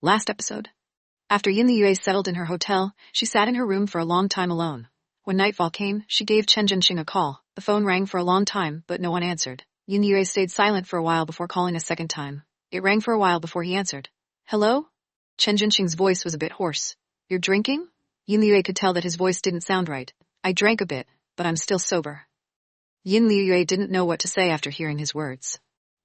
Last episode. After Yin Liyue settled in her hotel, she sat in her room for a long time alone. When nightfall came, she gave Chen Jinxing a call. The phone rang for a long time, but no one answered. Yin Liyue stayed silent for a while before calling a second time. It rang for a while before he answered. Hello? Chen Jinxing's voice was a bit hoarse. You're drinking? Yin Liyue could tell that his voice didn't sound right. I drank a bit, but I'm still sober. Yin Liyue didn't know what to say after hearing his words.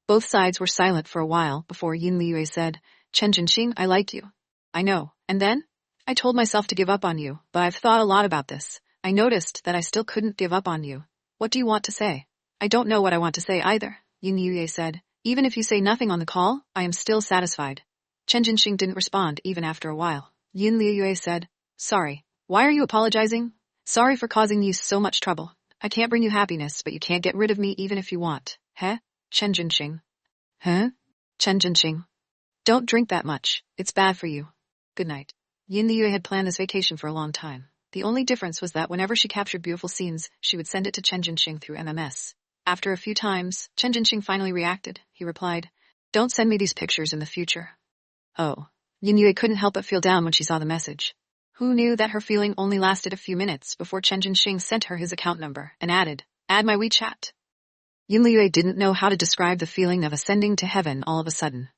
Both sides were silent for a while before Yin Liyue said, Chen Jinxing, I like you. I know. And then? I told myself to give up on you, but I've thought a lot about this. I noticed that I still couldn't give up on you. What do you want to say? I don't know what I want to say either, Yin Liyue said. Even if you say nothing on the call, I am still satisfied. Chen Jinxing didn't respond even after a while. Yin Liyue said, Sorry. Why are you apologizing? Sorry for causing you so much trouble. I can't bring you happiness, but you can't get rid of me even if you want. Huh? Chen Jinxing. Huh? Chen Jinxing. Don't drink that much. It's bad for you. Good night. Yin Liyue had planned this vacation for a long time. The only difference was that whenever she captured beautiful scenes, she would send it to Chen Jinxing through MMS. After a few times, Chen Jinxing finally reacted. He replied, Don't send me these pictures in the future. Oh. Yin Liyue couldn't help but feel down when she saw the message. Who knew that her feeling only lasted a few minutes before Chen Jinxing sent her his account number and added, Add my WeChat. Yin Liyue didn't know how to describe the feeling of ascending to heaven all of a sudden.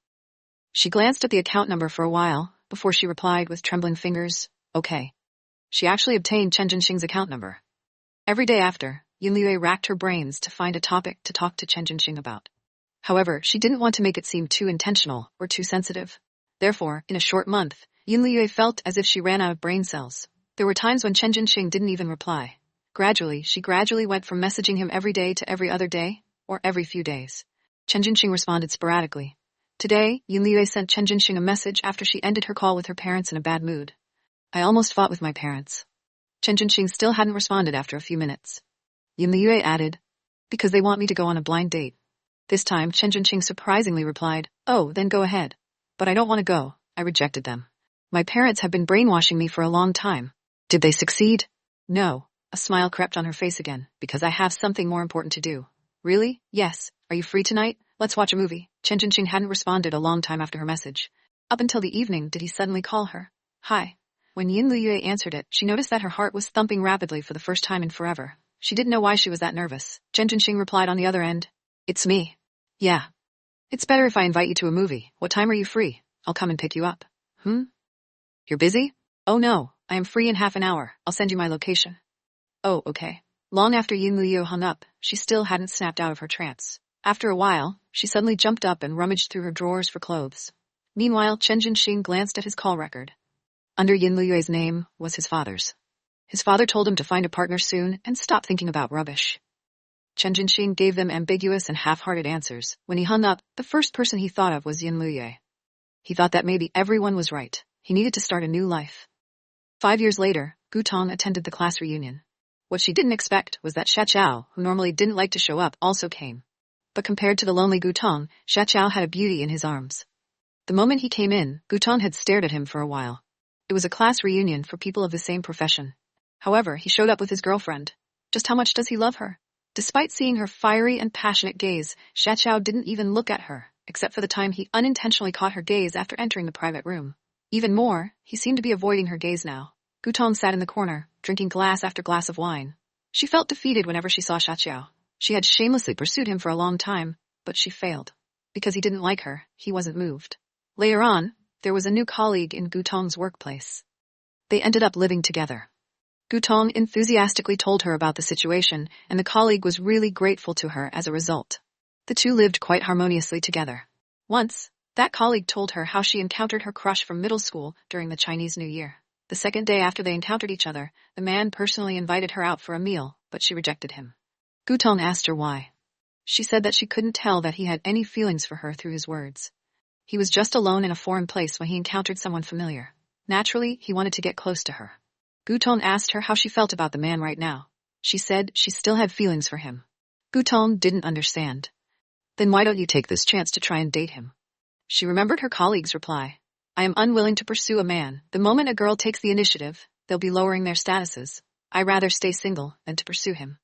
She glanced at the account number for a while, before she replied with trembling fingers, Okay. She actually obtained Chen Jinxing's account number. Every day after, Yin Liyue racked her brains to find a topic to talk to Chen Jinxing about. However, she didn't want to make it seem too intentional or too sensitive. Therefore, in a short month, Yin Liyue felt as if she ran out of brain cells. There were times when Chen Jinxing didn't even reply. She gradually went from messaging him every day to every other day, or every few days. Chen Jinxing responded sporadically. Today, Yin Liyue sent Chen Jinxing a message after she ended her call with her parents in a bad mood. I almost fought with my parents. Chen Jinxing still hadn't responded after a few minutes. Yin Liyue added, Because they want me to go on a blind date. This time, Chen Jinxing surprisingly replied, Oh, then go ahead. But I don't want to go. I rejected them. My parents have been brainwashing me for a long time. Did they succeed? No. A smile crept on her face again, because I have something more important to do. Really? Yes. Are you free tonight? Let's watch a movie. Chen Jinxing hadn't responded a long time after her message. Up until the evening did he suddenly call her. Hi. When Yin Liyue answered it, she noticed that her heart was thumping rapidly for the first time in forever. She didn't know why she was that nervous. Chen Jinxing replied on the other end. It's me. Yeah. It's better if I invite you to a movie. What time are you free? I'll come and pick you up. You're busy? Oh no, I am free in half an hour. I'll send you my location. Oh, okay. Long after Yin Liyue hung up, she still hadn't snapped out of her trance. After a while, she suddenly jumped up and rummaged through her drawers for clothes. Meanwhile, Chen Jinxing glanced at his call record. Under Yin Liyue's name was his father's. His father told him to find a partner soon and stop thinking about rubbish. Chen Jinxing gave them ambiguous and half-hearted answers. When he hung up, the first person he thought of was Yin Liyue. He thought that maybe everyone was right. He needed to start a new life. 5 years later, Gu Tong attended the class reunion. What she didn't expect was that Xiaoqiao, who normally didn't like to show up, also came. But compared to the lonely Gu Tong, Xiaoqiao had a beauty in his arms. The moment he came in, Gu Tong had stared at him for a while. It was a class reunion for people of the same profession. However, he showed up with his girlfriend. Just how much does he love her? Despite seeing her fiery and passionate gaze, Xiaoqiao didn't even look at her, except for the time he unintentionally caught her gaze after entering the private room. Even more, he seemed to be avoiding her gaze now. Gu Tong sat in the corner, drinking glass after glass of wine. She felt defeated whenever she saw Xiaoqiao. She had shamelessly pursued him for a long time, but she failed. Because he didn't like her, he wasn't moved. Later on, there was a new colleague in Gu Tong's workplace. They ended up living together. Gu Tong enthusiastically told her about the situation, and the colleague was really grateful to her as a result. The two lived quite harmoniously together. Once, that colleague told her how she encountered her crush from middle school during the Chinese New Year. The second day after they encountered each other, the man personally invited her out for a meal, but she rejected him. Gu Tong asked her why. She said that she couldn't tell that he had any feelings for her through his words. He was just alone in a foreign place when he encountered someone familiar. Naturally, he wanted to get close to her. Gu Tong asked her how she felt about the man right now. She said she still had feelings for him. Gu Tong didn't understand. Then why don't you take this chance to try and date him? She remembered her colleague's reply. I am unwilling to pursue a man. The moment a girl takes the initiative, they'll be lowering their statuses. I'd rather stay single than to pursue him.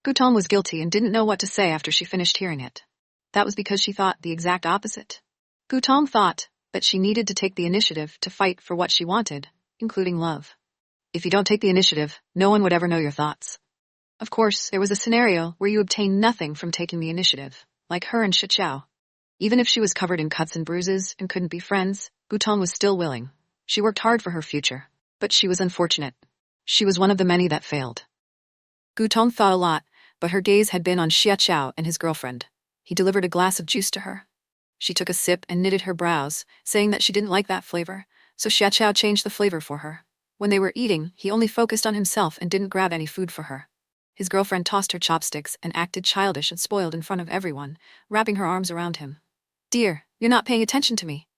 Gu Tong was guilty and didn't know what to say after she finished hearing it. That was because she thought the exact opposite. Gu Tong thought, that she needed to take the initiative to fight for what she wanted, including love. If you don't take the initiative, no one would ever know your thoughts. Of course, there was a scenario where you obtained nothing from taking the initiative, like her and Xiao. Even if she was covered in cuts and bruises and couldn't be friends, Gutong was still willing. She worked hard for her future, but she was unfortunate. She was one of the many that failed. Gutong thought a lot, but her gaze had been on Xiao and his girlfriend. He delivered a glass of juice to her. She took a sip and knitted her brows, saying that she didn't like that flavor, so Xiao changed the flavor for her. When they were eating, he only focused on himself and didn't grab any food for her. His girlfriend tossed her chopsticks and acted childish and spoiled in front of everyone, wrapping her arms around him. "Dear, you're not paying attention to me."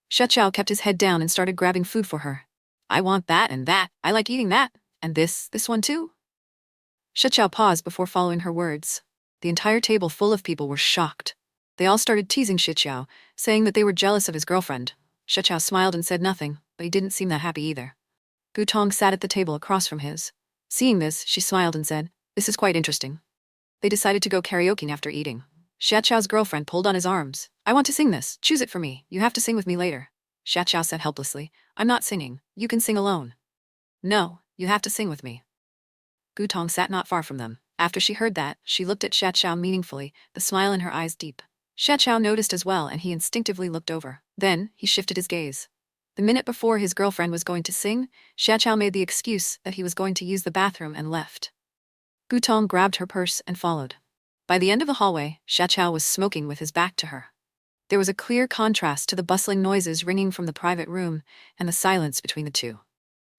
Xiao kept his head down and started grabbing food for her. "I want that and that, I like eating that, and this one too." Xiao paused before following her words. The entire table full of people were shocked. They all started teasing Xiao, saying that they were jealous of his girlfriend. Xiao smiled and said nothing, but he didn't seem that happy either. Gutong sat at the table across from his. Seeing this, she smiled and said, "This is quite interesting." They decided to go karaoke after eating. Xiao's girlfriend pulled on his arms. "I want to sing this. Choose it for me. You have to sing with me later." Xiao said helplessly, "I'm not singing. You can sing alone." "No, you have to sing with me." Gutong sat not far from them. After she heard that, she looked at Xiao meaningfully, the smile in her eyes deep. Xiao noticed as well, and he instinctively looked over. Then, he shifted his gaze. The minute before his girlfriend was going to sing, Xiao made the excuse that he was going to use the bathroom and left. Gutong grabbed her purse and followed. By the end of the hallway, Xiao was smoking with his back to her. There was a clear contrast to the bustling noises ringing from the private room and the silence between the two.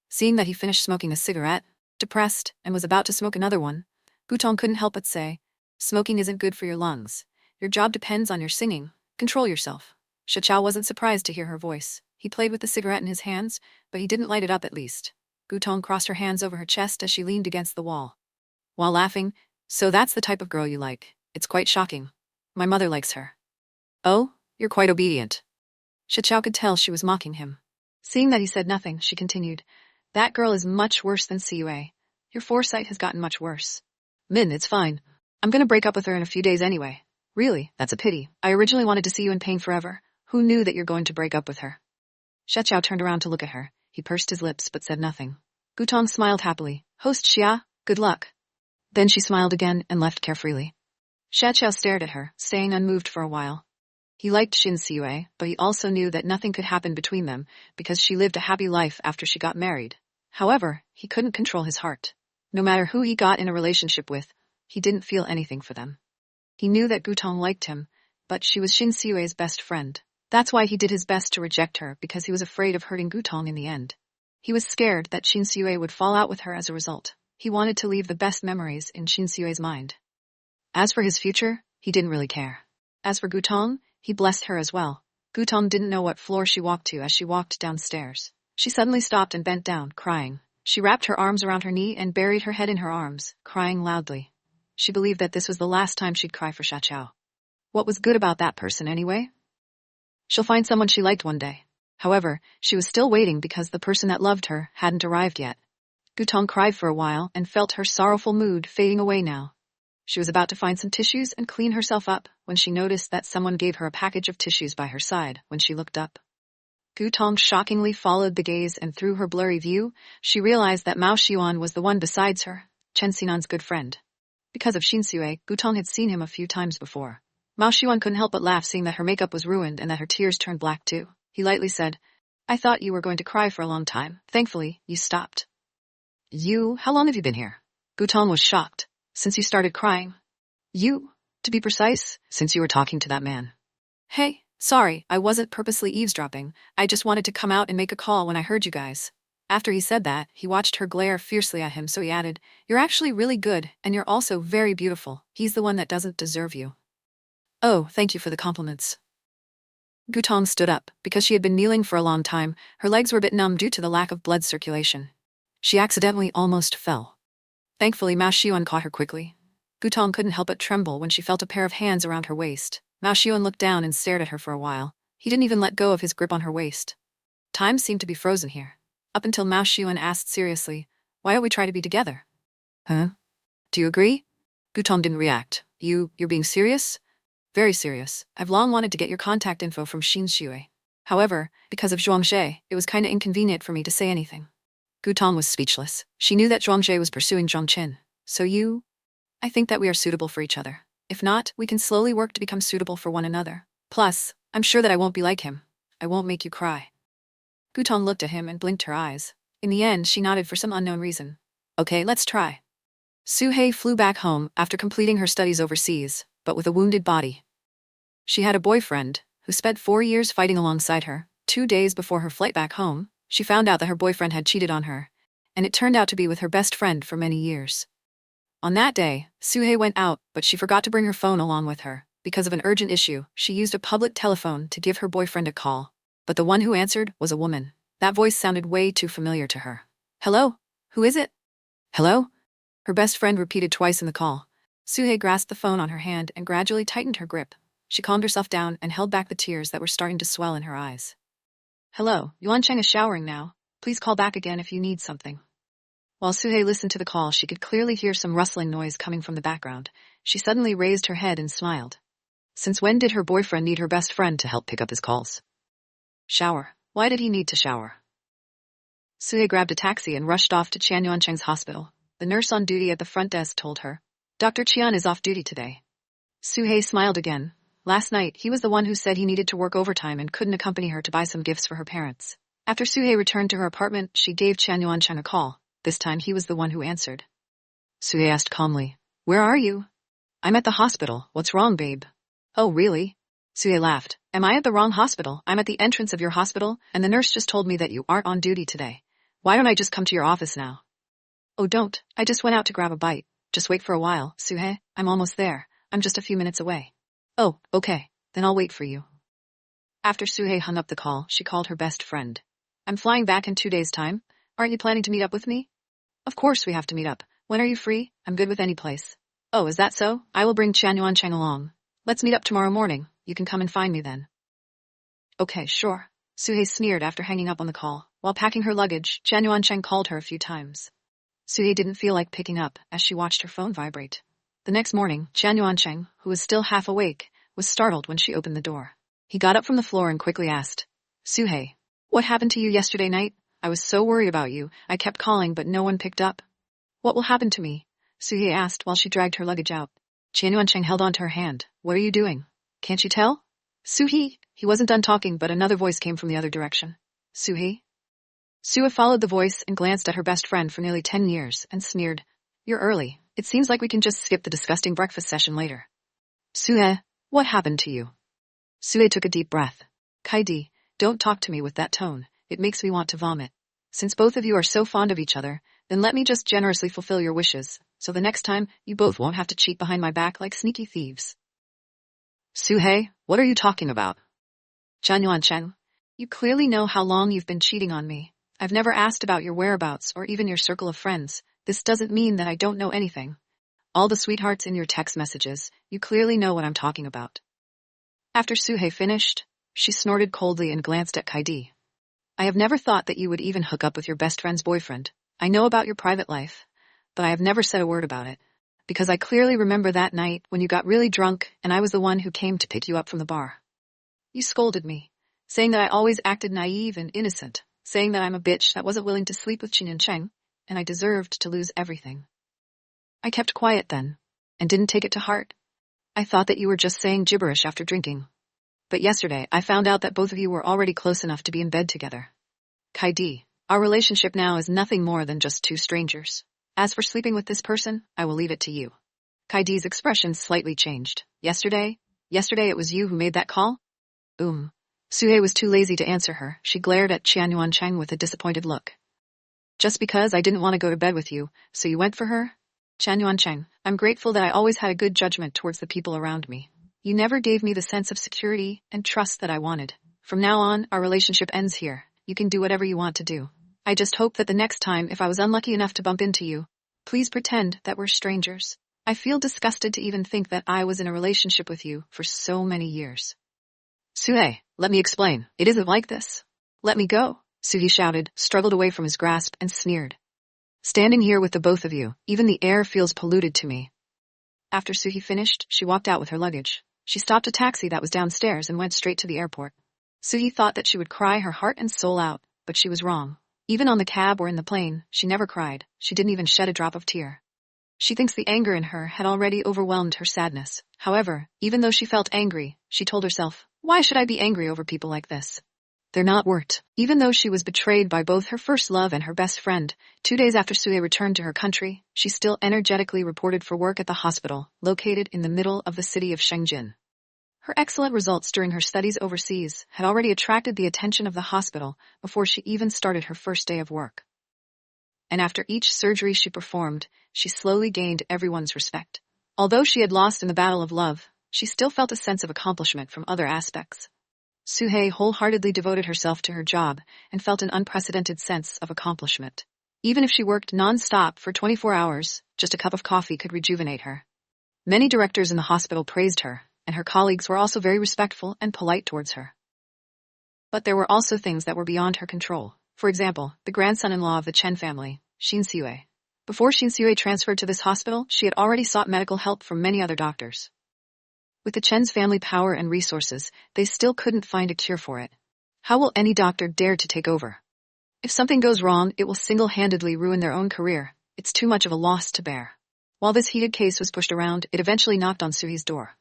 Seeing that he finished smoking a cigarette, depressed, and was about to smoke another one, Gutong couldn't help but say, "Smoking isn't good for your lungs. Your job depends on your singing. Control yourself." Xiao wasn't surprised to hear her voice. He played with the cigarette in his hands, but he didn't light it up at least. Gutong crossed her hands over her chest as she leaned against the wall. While laughing, "So that's the type of girl you like. It's quite shocking. My mother likes her." "Oh, you're quite obedient." Xiao could tell she was mocking him. Seeing that he said nothing, she continued, "That girl is much worse than Haoyue. Your foresight has gotten much worse." "Min, it's fine. I'm gonna break up with her in a few days anyway." "Really? That's a pity. I originally wanted to see you in pain forever. Who knew that you're going to break up with her?" Xiao turned around to look at her. He pursed his lips but said nothing. Gutong smiled happily. "Host Xia, good luck." Then she smiled again and left carefreely. Xiao stared at her, staying unmoved for a while. He liked Xin Haoyue, but he also knew that nothing could happen between them because she lived a happy life after she got married. However, he couldn't control his heart. No matter who he got in a relationship with, he didn't feel anything for them. He knew that Gutong liked him, but she was Xin Haoyue's best friend. That's why he did his best to reject her, because he was afraid of hurting Gutong in the end. He was scared that Xin Haoyue would fall out with her as a result. He wanted to leave the best memories in Xin Haoyue's mind. As for his future, he didn't really care. As for Gutong, he blessed her as well. Gutong didn't know what floor she walked to as she walked downstairs. She suddenly stopped and bent down, crying. She wrapped her arms around her knee and buried her head in her arms, crying loudly. She believed that this was the last time she'd cry for Xiao. What was good about that person anyway? She'll find someone she liked one day. However, she was still waiting because the person that loved her hadn't arrived yet. Gutong cried for a while and felt her sorrowful mood fading away now. She was about to find some tissues and clean herself up when she noticed that someone gave her a package of tissues by her side when she looked up. Gutong shockingly followed the gaze, and through her blurry view, she realized that Mao Xiuan was the one besides her, Chen Xinan's good friend. Because of Xin Haoyue, Gutong had seen him a few times before. Mao Xiuan couldn't help but laugh, seeing that her makeup was ruined and that her tears turned black too. He lightly said, "I thought you were going to cry for a long time. Thankfully, you stopped." How long have you been here?" Gutong was shocked. "Since you started crying." "You? To be precise, since you were talking to that man." "Hey, sorry, I wasn't purposely eavesdropping. I just wanted to come out and make a call when I heard you guys." After he said that, he watched her glare fiercely at him, so he added, "You're actually really good, and you're also very beautiful. He's the one that doesn't deserve you." "Oh, thank you for the compliments." Gutong stood up. Because she had been kneeling for a long time, her legs were a bit numb due to the lack of blood circulation. She accidentally almost fell. Thankfully, Mao Xiuan caught her quickly. Gutong couldn't help but tremble when she felt a pair of hands around her waist. Mao Xiuan looked down and stared at her for a while. He didn't even let go of his grip on her waist. Time seemed to be frozen here. Up until Mao Xiuan asked seriously, "Why don't we try to be together?" "Huh? Do you agree?" Gutong didn't react. You're being serious?" "Very serious. I've long wanted to get your contact info from Xin Haoyue." However, because of Zhuangzhe, it was kinda inconvenient for me to say anything. Gu Tong was speechless. She knew that Zhuangzhe was pursuing Zhuangqin. So you? I think that we are suitable for each other. If not, we can slowly work to become suitable for one another. Plus, I'm sure that I won't be like him. I won't make you cry. Gu Tong looked at him and blinked her eyes. In the end, she nodded for some unknown reason. Okay, let's try. Su Hei flew back home after completing her studies overseas, but with a wounded body. She had a boyfriend, who spent 4 years fighting alongside her. 2 days before her flight back home, she found out that her boyfriend had cheated on her, and it turned out to be with her best friend for many years. On that day, Su Hei went out, but she forgot to bring her phone along with her. Because of an urgent issue, she used a public telephone to give her boyfriend a call. But the one who answered was a woman. That voice sounded way too familiar to her. Hello? Who is it? Hello? Her best friend repeated twice in the call. Su Hei grasped the phone on her hand and gradually tightened her grip. She calmed herself down and held back the tears that were starting to swell in her eyes. Hello, Yuan Cheng is showering now. Please call back again if you need something. While Su Hei listened to the call, she could clearly hear some rustling noise coming from the background. She suddenly raised her head and smiled. Since when did her boyfriend need her best friend to help pick up his calls? Shower. Why did he need to shower? Su Hei grabbed a taxi and rushed off to Qian Yuancheng's hospital. The nurse on duty at the front desk told her, Dr. Qian is off duty today. Su Hei smiled again. Last night, he was the one who said he needed to work overtime and couldn't accompany her to buy some gifts for her parents. After Su Hei returned to her apartment, she gave Qian Yuancheng a call. This time he was the one who answered. Su Hei asked calmly, Where are you? I'm at the hospital. What's wrong, babe? Oh, really? Su Hei laughed. Am I at the wrong hospital? I'm at the entrance of your hospital, and the nurse just told me that you aren't on duty today. Why don't I just come to your office now? Oh, don't. I just went out to grab a bite. Just wait for a while, Su Hei. I'm almost there. I'm just a few minutes away. Oh, okay. Then I'll wait for you. After Su Hei hung up the call, she called her best friend. I'm flying back in 2 days' time. Aren't you planning to meet up with me? Of course we have to meet up. When are you free? I'm good with any place. Oh, is that so? I will bring Qian Yuancheng along. Let's meet up tomorrow morning. You can come and find me then. Okay, sure. Su Hei sneered after hanging up on the call. While packing her luggage, Qian Yuancheng called her a few times. Su Hei didn't feel like picking up as she watched her phone vibrate. The next morning, Qian Yuancheng, who was still half awake, was startled when she opened the door. He got up from the floor and quickly asked, Su Hei, what happened to you yesterday night? I was so worried about you. I kept calling, but no one picked up. What will happen to me? Su Hei asked while she dragged her luggage out. Qian Yuancheng held onto her hand. What are you doing? Can't you tell? Su Hei. He wasn't done talking, but another voice came from the other direction. Su Hei? Su Hei followed the voice and glanced at her best friend for nearly 10 years and sneered. You're early. It seems like we can just skip the disgusting breakfast session later. Su Hei, what happened to you? Su Hei took a deep breath. Kaidi, don't talk to me with that tone. It makes me want to vomit. Since both of you are so fond of each other, then let me just generously fulfill your wishes, so the next time, you both won't have to cheat behind my back like sneaky thieves. Su Hei, what are you talking about? Qian Yuancheng, you clearly know how long you've been cheating on me. I've never asked about your whereabouts or even your circle of friends. This doesn't mean that I don't know anything. All the sweethearts in your text messages, you clearly know what I'm talking about. After Su Hei finished, she snorted coldly and glanced at Kaidi. I have never thought that you would even hook up with your best friend's boyfriend. I know about your private life, but I have never said a word about it. Because I clearly remember that night when you got really drunk and I was the one who came to pick you up from the bar. You scolded me, saying that I always acted naive and innocent, saying that I'm a bitch that wasn't willing to sleep with Qian Yuancheng, and I deserved to lose everything. I kept quiet then, and didn't take it to heart. I thought that you were just saying gibberish after drinking. But yesterday, I found out that both of you were already close enough to be in bed together. Kaidi, our relationship now is nothing more than just two strangers. As for sleeping with this person, I will leave it to you. Kaidi's expression slightly changed. Yesterday it was you who made that call? Su Hei was too lazy to answer her. She glared at Qian Yuancheng with a disappointed look. Just because I didn't want to go to bed with you, so you went for her? Qian Yuancheng, I'm grateful that I always had a good judgment towards the people around me. You never gave me the sense of security and trust that I wanted. From now on, our relationship ends here. You can do whatever you want to do. I just hope that the next time, if I was unlucky enough to bump into you, please pretend that we're strangers. I feel disgusted to even think that I was in a relationship with you for so many years. Su Hei, let me explain. It isn't like this. Let me go, Su Hei shouted, struggled away from his grasp, and sneered. Standing here with the both of you, even the air feels polluted to me. After Su Hei finished, she walked out with her luggage. She stopped a taxi that was downstairs and went straight to the airport. Suhee thought that she would cry her heart and soul out, but she was wrong. Even on the cab or in the plane, she never cried. She didn't even shed a drop of tear. She thinks the anger in her had already overwhelmed her sadness. However, even though she felt angry, she told herself, why should I be angry over people like this? They're not worth. Even though she was betrayed by both her first love and her best friend, 2 days after Suhee returned to her country, she still energetically reported for work at the hospital, located in the middle of the city of Shengjin. Her excellent results during her studies overseas had already attracted the attention of the hospital before she even started her first day of work. And after each surgery she performed, she slowly gained everyone's respect. Although she had lost in the battle of love, she still felt a sense of accomplishment from other aspects. Suhee wholeheartedly devoted herself to her job and felt an unprecedented sense of accomplishment. Even if she worked non-stop for 24 hours, just a cup of coffee could rejuvenate her. Many directors in the hospital praised her, and her colleagues were also very respectful and polite towards her. But there were also things that were beyond her control. For example, the grandson-in-law of the Chen family, Xin Haoyue. Before Xin Haoyue transferred to this hospital, she had already sought medical help from many other doctors. With the Chen's family power and resources, they still couldn't find a cure for it. How will any doctor dare to take over? If something goes wrong, it will single-handedly ruin their own career. It's too much of a loss to bear. While this heated case was pushed around, it eventually knocked on Suhee's door.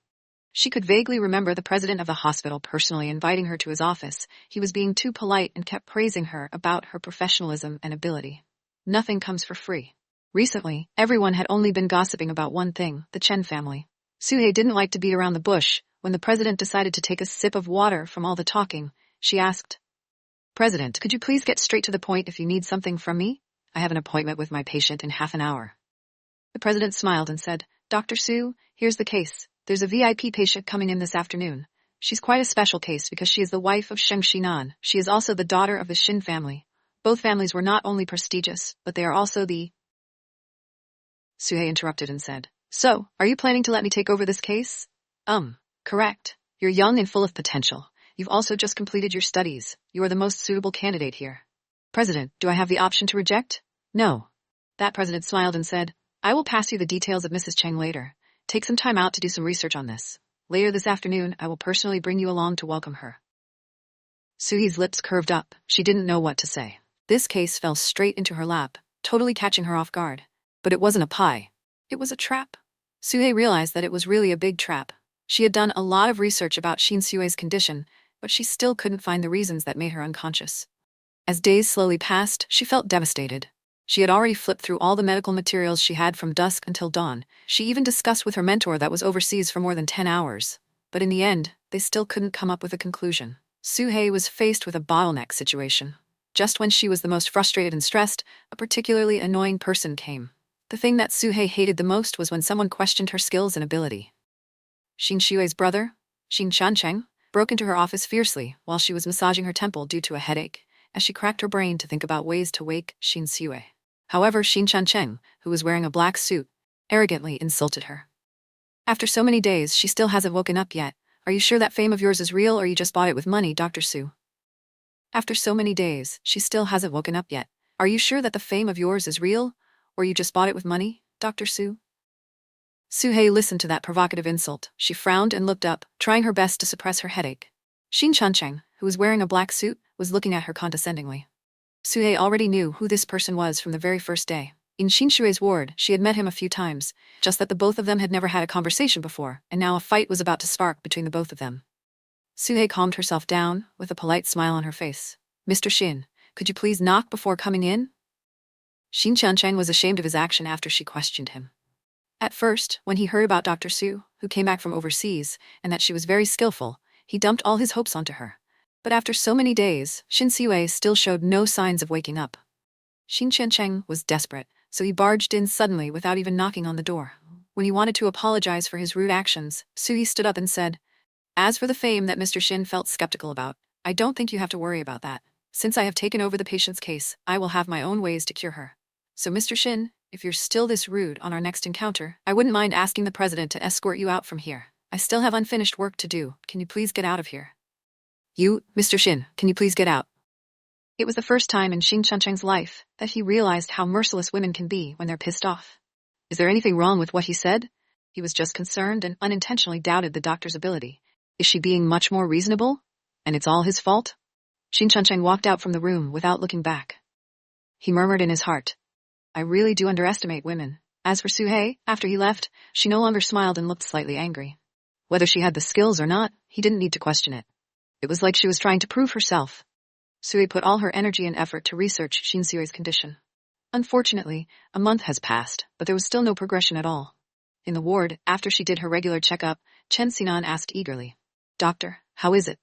She could vaguely remember the president of the hospital personally inviting her to his office. He was being too polite and kept praising her about her professionalism and ability. Nothing comes for free. Recently, everyone had only been gossiping about one thing, the Chen family. Suhee didn't like to beat around the bush. When the president decided to take a sip of water from all the talking, she asked, President, could you please get straight to the point if you need something from me? I have an appointment with my patient in half an hour. The president smiled and said, Dr. Su, here's the case. There's a VIP patient coming in this afternoon. She's quite a special case because she is the wife of Sheng Xinan. She is also the daughter of the Xin family. Both families were not only prestigious, but they are also the... Suhee interrupted and said, So, are you planning to let me take over this case? Correct. You're young and full of potential. You've also just completed your studies. You are the most suitable candidate here. President, do I have the option to reject? No. That president smiled and said, I will pass you the details of Mrs. Cheng later. Take some time out to do some research on this. Later this afternoon, I will personally bring you along to welcome her. Suhee's lips curved up. She didn't know what to say. This case fell straight into her lap, totally catching her off guard. But it wasn't a pie. It was a trap. Suhee realized that it was really a big trap. She had done a lot of research about Xin Haoyue's condition, but she still couldn't find the reasons that made her unconscious. As days slowly passed, she felt devastated. She had already flipped through all the medical materials she had from dusk until dawn. She even discussed with her mentor that was overseas for more than 10 hours. But in the end, they still couldn't come up with a conclusion. Suhee was faced with a bottleneck situation. Just when she was the most frustrated and stressed, a particularly annoying person came. The thing that Suhee hated the most was when someone questioned her skills and ability. Xin Haoyue's brother, Xin Chancheng, broke into her office fiercely while she was massaging her temple due to a headache, as she cracked her brain to think about ways to wake Xin Haoyue. However, Xin Chancheng, who was wearing a black suit, arrogantly insulted her. After so many days, she still hasn't woken up yet. Are you sure that fame of yours is real or you just bought it with money, Dr. Su? After so many days, she still hasn't woken up yet. Are you sure that the fame of yours is real or you just bought it with money, Dr. Su? Suhee listened to that provocative insult. She frowned and looked up, trying her best to suppress her headache. Xin Chancheng, who was wearing a black suit, was looking at her condescendingly. Suhee already knew who this person was from the very first day. In Xin Haoyue's ward, she had met him a few times, just that the both of them had never had a conversation before, and now a fight was about to spark between the both of them. Suhee calmed herself down, with a polite smile on her face. Mr. Xin, could you please knock before coming in? Xin Chancheng was ashamed of his action after she questioned him. At first, when he heard about Dr. Su, who came back from overseas, and that she was very skillful, he dumped all his hopes onto her. But after so many days, Xin Haoyue still showed no signs of waking up. Xin Chancheng was desperate, so he barged in suddenly without even knocking on the door. When he wanted to apologize for his rude actions, Suhee stood up and said, As for the fame that Mr. Xin felt skeptical about, I don't think you have to worry about that. Since I have taken over the patient's case, I will have my own ways to cure her. So Mr. Xin, if you're still this rude on our next encounter, I wouldn't mind asking the president to escort you out from here. I still have unfinished work to do. Can you please get out of here? You, Mr. Xin, can you please get out? It was the first time in Xin Chancheng's life that he realized how merciless women can be when they're pissed off. Is there anything wrong with what he said? He was just concerned and unintentionally doubted the doctor's ability. Is she being much more reasonable? And it's all his fault? Xin Chuncheng walked out from the room without looking back. He murmured in his heart, I really do underestimate women. As for Suhei, after he left, she no longer smiled and looked slightly angry. Whether she had the skills or not, he didn't need to question it. It was like she was trying to prove herself. Suhei put all her energy and effort to research Xin Sui's condition. Unfortunately, a month has passed, but there was still no progression at all. In the ward, after she did her regular checkup, Chen Xinan asked eagerly, Doctor, how is it?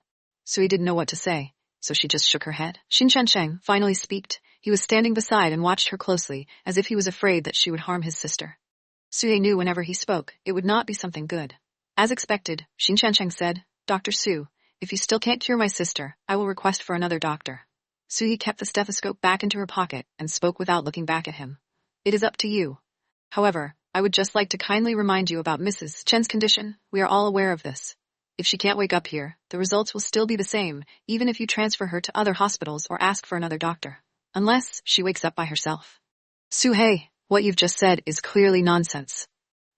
Suhei didn't know what to say, so she just shook her head. Xin Chuncheng finally speaked. He was standing beside and watched her closely, as if he was afraid that she would harm his sister. Suhei knew whenever he spoke, it would not be something good. As expected, Xin Chuncheng said, Dr. Su, if you still can't cure my sister, I will request for another doctor. Suhei kept the stethoscope back into her pocket and spoke without looking back at him. It is up to you. However, I would just like to kindly remind you about Mrs. Chen's condition. We are all aware of this. If she can't wake up here, the results will still be the same, even if you transfer her to other hospitals or ask for another doctor. Unless she wakes up by herself. Suhei, what you've just said is clearly nonsense.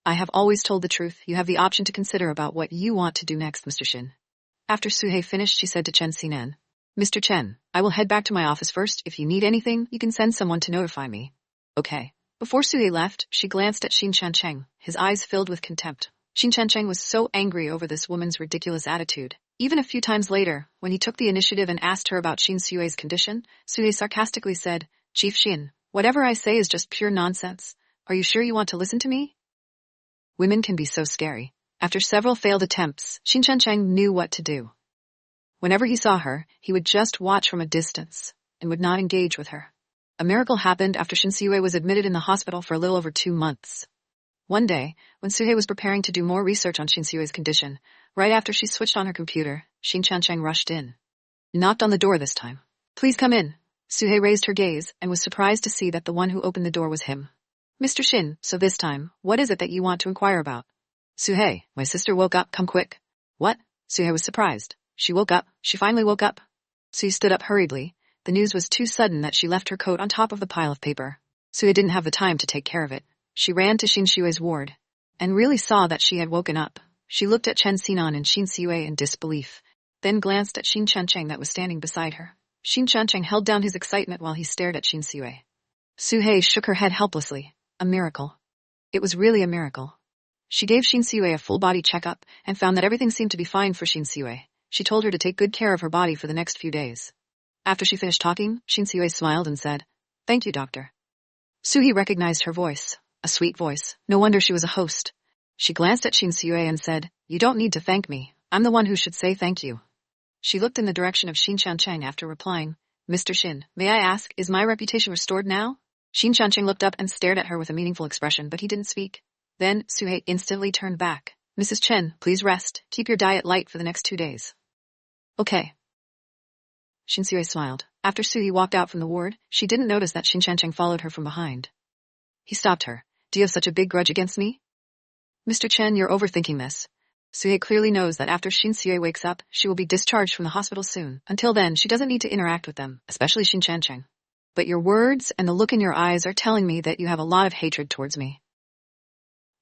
I have always told the truth. You have the option to consider about what you want to do next, Mr. Xin. After Suhei finished, she said to Chen Xinan, Mr. Chen, I will head back to my office first. If you need anything, you can send someone to notify me. Okay. Before Suhei left, she glanced at Xin Chuncheng, his eyes filled with contempt. Xin Chuncheng was so angry over this woman's ridiculous attitude. Even a few times later, when he took the initiative and asked her about Xin Sui's condition, Suhei sarcastically said, Chief Xin, whatever I say is just pure nonsense. Are you sure you want to listen to me? Women can be so scary. After several failed attempts, Xin Chuncheng knew what to do. Whenever he saw her, he would just watch from a distance, and would not engage with her. A miracle happened after Xin Sui was admitted in the hospital for a little over 2 months. One day, when Suhei was preparing to do more research on Xin Sui's condition, right after she switched on her computer, Xin Chuncheng rushed in. He knocked on the door this time. Please come in. Suhei raised her gaze and was surprised to see that the one who opened the door was him. Mr. Xin, so this time, what is it that you want to inquire about? Suhei, my sister woke up, come quick. What? Suhei was surprised. She woke up, she finally woke up. Suhei stood up hurriedly. The news was too sudden that she left her coat on top of the pile of paper. Suhei didn't have the time to take care of it. She ran to Xin Sui's ward, and really saw that she had woken up. She looked at Chen Xinan and Xin Sui in disbelief, then glanced at Xin Chuncheng that was standing beside her. Xin Chuncheng held down his excitement while he stared at Xin Sui. Suhei shook her head helplessly. A miracle. It was really a miracle. She gave Xin Sui a full-body checkup and found that everything seemed to be fine for Xin Sui. She told her to take good care of her body for the next few days. After she finished talking, Xin Sui smiled and said, Thank you, doctor. Suhei recognized her voice. A sweet voice. No wonder she was a host. She glanced at Xin Sui and said, You don't need to thank me. I'm the one who should say thank you. She looked in the direction of Xin Chuncheng after replying, Mr. Xin, may I ask, is my reputation restored now? Xin Chuncheng looked up and stared at her with a meaningful expression, but he didn't speak. Then, Suhei instantly turned back. Mrs. Chen, please rest. Keep your diet light for the next 2 days. Okay. Xin Sui smiled. After Suhei walked out from the ward, she didn't notice that Xin Chuncheng followed her from behind. He stopped her. Do you have such a big grudge against me? Mr. Chen, you're overthinking this. Suhei clearly knows that after Xin Sui wakes up, she will be discharged from the hospital soon. Until then, she doesn't need to interact with them, especially Xin Chuncheng. But your words and the look in your eyes are telling me that you have a lot of hatred towards me.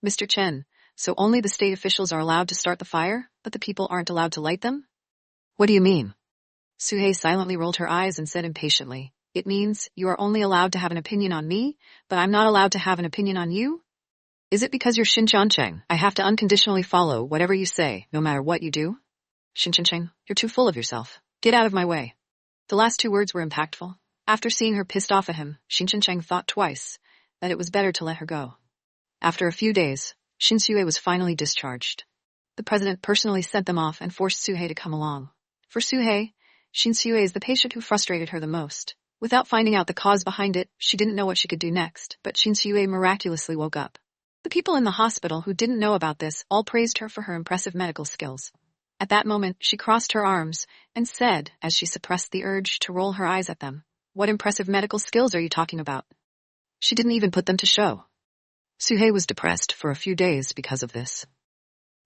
Mr. Chen, so only the state officials are allowed to start the fire, but the people aren't allowed to light them? What do you mean? Suhei silently rolled her eyes and said impatiently, It means you are only allowed to have an opinion on me, but I'm not allowed to have an opinion on you? Is it because you're Xin Chuncheng? I have to unconditionally follow whatever you say, no matter what you do? Xin Chuncheng, you're too full of yourself. Get out of my way. The last 2 words were impactful. After seeing her pissed off at him, Xin Chuncheng thought twice that it was better to let her go. After a few days, Xin Sui was finally discharged. The president personally sent them off and forced Suhei to come along. For Suhei, Xin Sui is the patient who frustrated her the most. Without finding out the cause behind it, she didn't know what she could do next, but Xin Sui miraculously woke up. The people in the hospital who didn't know about this all praised her for her impressive medical skills. At that moment, she crossed her arms and said, as she suppressed the urge to roll her eyes at them, What impressive medical skills are you talking about? She didn't even put them to show. Suhei was depressed for a few days because of this,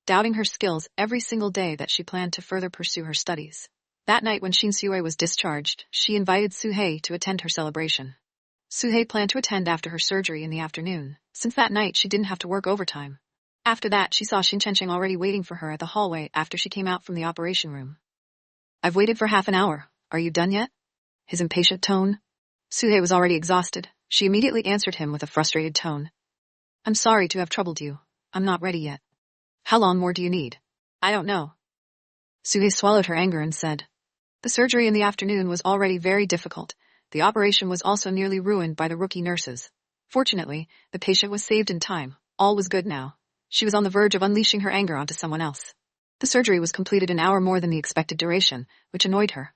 doubting her skills every single day that she planned to further pursue her studies. That night when Xin Sui was discharged, she invited Suhei to attend her celebration. Suhei planned to attend after her surgery in the afternoon, since that night she didn't have to work overtime. After that, she saw Xin Chuncheng already waiting for her at the hallway after she came out from the operation room. I've waited for half an hour. Are you done yet? His impatient tone. Suhei was already exhausted. She immediately answered him with a frustrated tone. I'm sorry to have troubled you. I'm not ready yet. How long more do you need? I don't know. Suhei swallowed her anger and said. The surgery in the afternoon was already very difficult. The operation was also nearly ruined by the rookie nurses. Fortunately, the patient was saved in time. All was good now. She was on the verge of unleashing her anger onto someone else. The surgery was completed an hour more than the expected duration, which annoyed her.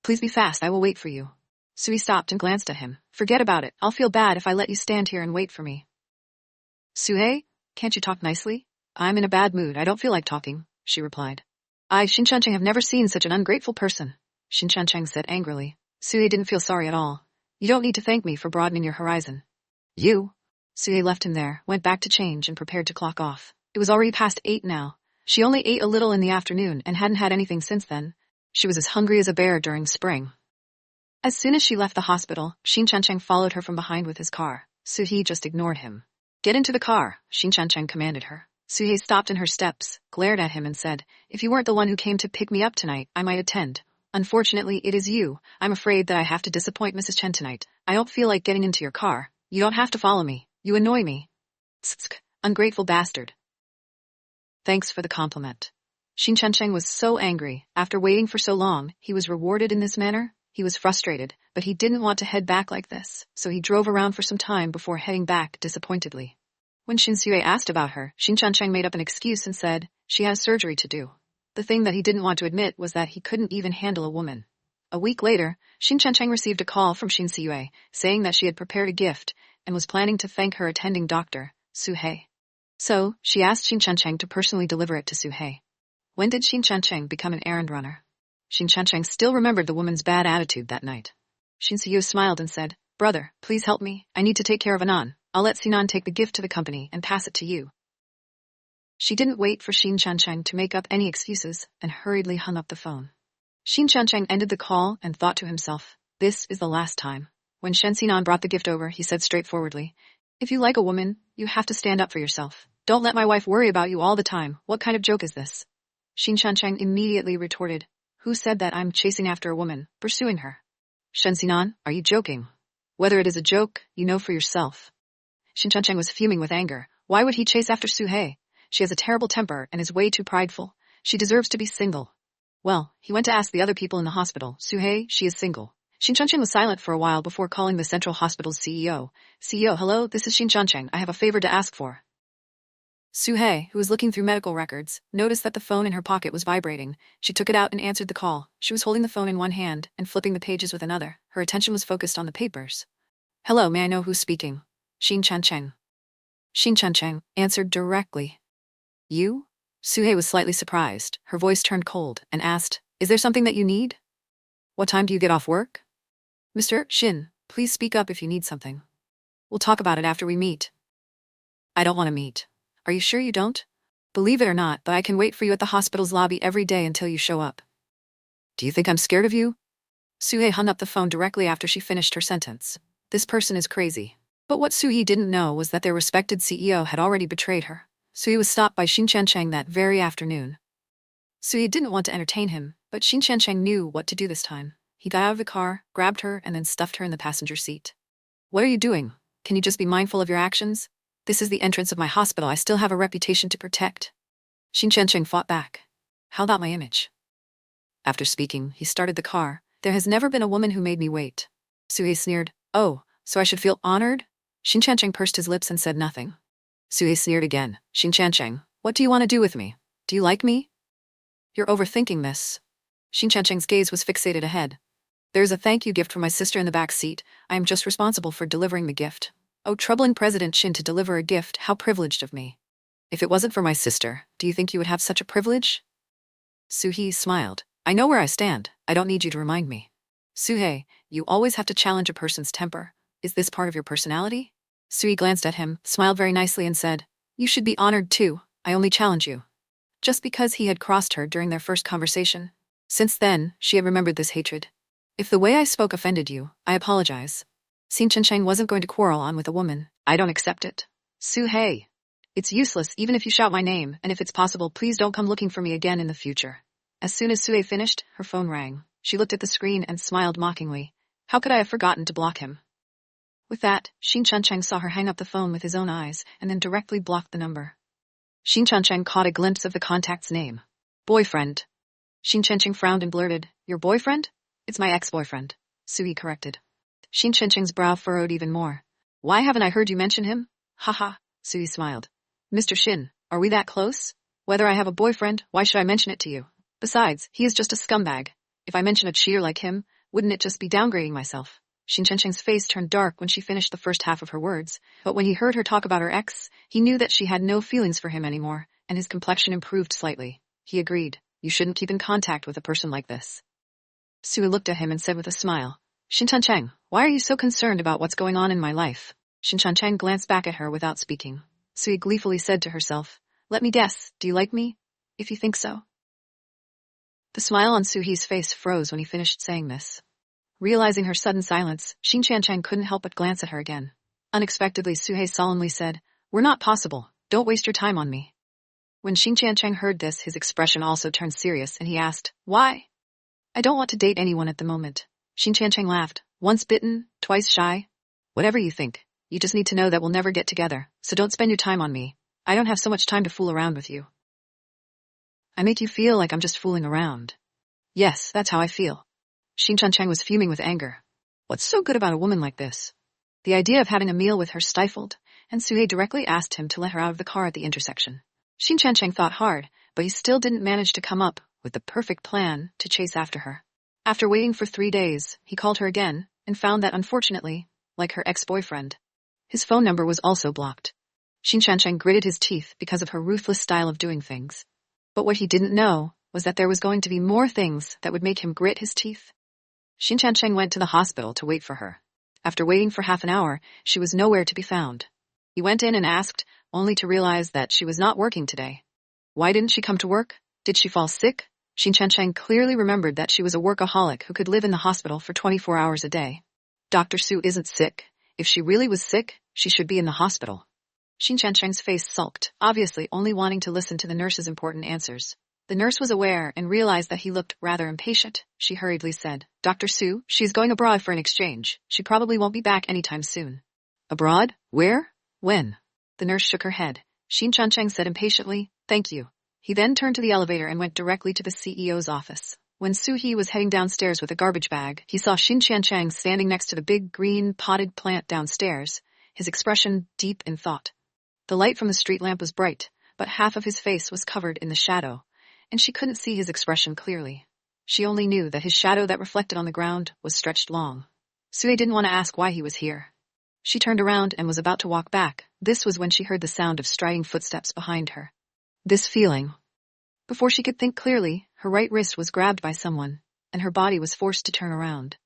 Please be fast, I will wait for you. Sui stopped and glanced at him. Forget about it. I'll feel bad if I let you stand here and wait for me. Suhei, can't you talk nicely? I'm in a bad mood. I don't feel like talking, she replied. I, Xin Chancheng, have never seen such an ungrateful person, Xin Chancheng said angrily. Suhei didn't feel sorry at all. You don't need to thank me for broadening your horizon. You? Suhei left him there, went back to change and prepared to clock off. It was already past 8 now. She only ate a little in the afternoon and hadn't had anything since then. She was as hungry as a bear during spring. As soon as she left the hospital, Xin Chancheng followed her from behind with his car. Suhei just ignored him. Get into the car, Xin Chancheng commanded her. Suhei stopped in her steps, glared at him and said, If you weren't the one who came to pick me up tonight, I might attend. Unfortunately, it is you. I'm afraid that I have to disappoint Mrs. Chen tonight. I don't feel like getting into your car. You don't have to follow me. You annoy me. Tsk, ungrateful bastard. Thanks for the compliment. Xin Chancheng was so angry. After waiting for so long, he was rewarded in this manner. He was frustrated, but he didn't want to head back like this, so he drove around for some time before heading back disappointedly. When Xin Haoyue asked about her, Xin Chancheng made up an excuse and said, she has surgery to do. The thing that he didn't want to admit was that he couldn't even handle a woman. A week later, Xin Chancheng received a call from Xin Haoyue, saying that she had prepared a gift and was planning to thank her attending doctor, Suhei. So, she asked Xin Chancheng to personally deliver it to Suhei. When did Xin Chancheng become an errand runner? Xin Chancheng still remembered the woman's bad attitude that night. Xin Haoyue smiled and said, Brother, please help me. I need to take care of Anan. I'll let Sinan take the gift to the company and pass it to you. She didn't wait for Xin Chancheng to make up any excuses and hurriedly hung up the phone. Xin Chancheng ended the call and thought to himself, this is the last time. When Shen Sinan brought the gift over, he said straightforwardly, If you like a woman, you have to stand up for yourself. Don't let my wife worry about you all the time. What kind of joke is this? Xin Chancheng immediately retorted, Who said that I'm chasing after a woman, pursuing her? Shen Sinan, are you joking? Whether it is a joke, you know for yourself. Xin Chancheng was fuming with anger. Why would he chase after Suhei? She has a terrible temper and is way too prideful. She deserves to be single. Well, he went to ask the other people in the hospital. Suhei, she is single. Xin Chancheng was silent for a while before calling the Central Hospital's CEO. CEO, hello, this is Xin Chancheng. I have a favor to ask for. Suhei, who was looking through medical records, noticed that the phone in her pocket was vibrating. She took it out and answered the call. She was holding the phone in one hand and flipping the pages with another. Her attention was focused on the papers. Hello, may I know who's speaking? Xin Chancheng. Xin Chancheng answered directly. You? Suhei was slightly surprised. Her voice turned cold and asked, Is there something that you need? What time do you get off work? Mr. Xin, please speak up if you need something. We'll talk about it after we meet. I don't want to meet. Are you sure you don't? Believe it or not, but I can wait for you at the hospital's lobby every day until you show up. Do you think I'm scared of you? Suhei hung up the phone directly after she finished her sentence. This person is crazy. But what Suhei didn't know was that their respected CEO had already betrayed her. Suhei was stopped by Xin Chancheng that very afternoon. Suhei didn't want to entertain him, but Xin Chancheng knew what to do this time. He got out of the car, grabbed her, and then stuffed her in the passenger seat. What are you doing? Can you just be mindful of your actions? This is the entrance of my hospital. I still have a reputation to protect. Xin Chancheng fought back. How about my image? After speaking, he started the car. There has never been a woman who made me wait. Suhei sneered. Oh, so I should feel honored? Xin Chancheng pursed his lips and said nothing. Suhei sneered again. Xin Chancheng, what do you want to do with me? Do you like me? You're overthinking this. Xin Chancheng's gaze was fixated ahead. There's a thank you gift for my sister in the back seat. I am just responsible for delivering the gift. Oh, troubling President Xin to deliver a gift, how privileged of me. If it wasn't for my sister, do you think you would have such a privilege? Suhei smiled. I know where I stand. I don't need you to remind me. Suhei, you always have to challenge a person's temper. Is this part of your personality? Suhei glanced at him, smiled very nicely and said, You should be honored too. I only challenge you. Just because he had crossed her during their first conversation. Since then, she had remembered this hatred. If the way I spoke offended you, I apologize. Xin Chancheng wasn't going to quarrel on with a woman. I don't accept it. Suhei. It's useless even if you shout my name, and if it's possible, please don't come looking for me again in the future. As soon as Sue finished, her phone rang. She looked at the screen and smiled mockingly. How could I have forgotten to block him? With that, Xin Chuncheng saw her hang up the phone with his own eyes and then directly blocked the number. Xin Chuncheng caught a glimpse of the contact's name. Boyfriend. Xin Chuncheng frowned and blurted, Your boyfriend? It's my ex-boyfriend, Sui corrected. Xin Chuncheng's brow furrowed even more. Why haven't I heard you mention him? Haha, Sui smiled. Mr. Xin, are we that close? Whether I have a boyfriend, why should I mention it to you? Besides, he is just a scumbag. If I mention a cheater like him, wouldn't it just be downgrading myself? Xin Chuncheng's face turned dark when she finished the first half of her words, but when he heard her talk about her ex, he knew that she had no feelings for him anymore, and his complexion improved slightly. He agreed, You shouldn't keep in contact with a person like this. Sue looked at him and said with a smile, Xin Chuncheng, why are you so concerned about what's going on in my life? Xin Chuncheng glanced back at her without speaking. Sue gleefully said to herself, Let me guess, do you like me? If you think so. The smile on Suhe's face froze when he finished saying this. Realizing her sudden silence, Xin Chuncheng couldn't help but glance at her again. Unexpectedly, Suhe solemnly said, We're not possible. Don't waste your time on me. When Xin Chuncheng heard this, his expression also turned serious, and he asked, Why? I don't want to date anyone at the moment. Xin Chuncheng laughed. Once bitten, twice shy. Whatever you think. You just need to know that we'll never get together, so don't spend your time on me. I don't have so much time to fool around with you. I make you feel like I'm just fooling around. Yes, that's how I feel. Xin Chuncheng was fuming with anger. What's so good about a woman like this? The idea of having a meal with her stifled, and Suhe directly asked him to let her out of the car at the intersection. Xin Chuncheng thought hard, but he still didn't manage to come up with the perfect plan to chase after her. After waiting for 3 days, he called her again, and found that unfortunately, like her ex-boyfriend, his phone number was also blocked. Xin Chuncheng gritted his teeth because of her ruthless style of doing things. But what he didn't know was that there was going to be more things that would make him grit his teeth. Xin Chuncheng went to the hospital to wait for her. After waiting for half an hour, she was nowhere to be found. He went in and asked, only to realize that she was not working today. Why didn't she come to work? Did she fall sick? Xin Chuncheng clearly remembered that she was a workaholic who could live in the hospital for 24 hours a day. Dr. Su isn't sick. If she really was sick, she should be in the hospital. Xin Chuncheng's face sulked, obviously only wanting to listen to the nurse's important answers. The nurse was aware and realized that he looked rather impatient. She hurriedly said, Dr. Su, she's going abroad for an exchange. She probably won't be back anytime soon. Abroad? Where? When? The nurse shook her head. Xin Chuncheng said impatiently, Thank you. He then turned to the elevator and went directly to the CEO's office. When Suhe was heading downstairs with a garbage bag, he saw Xin Chuncheng standing next to the big green potted plant downstairs, his expression deep in thought. The light from the street lamp was bright, but half of his face was covered in the shadow, and she couldn't see his expression clearly. She only knew that his shadow that reflected on the ground was stretched long. Suhe didn't want to ask why he was here. She turned around and was about to walk back. This was when she heard the sound of striding footsteps behind her. This feeling. Before she could think clearly, her right wrist was grabbed by someone, and her body was forced to turn around.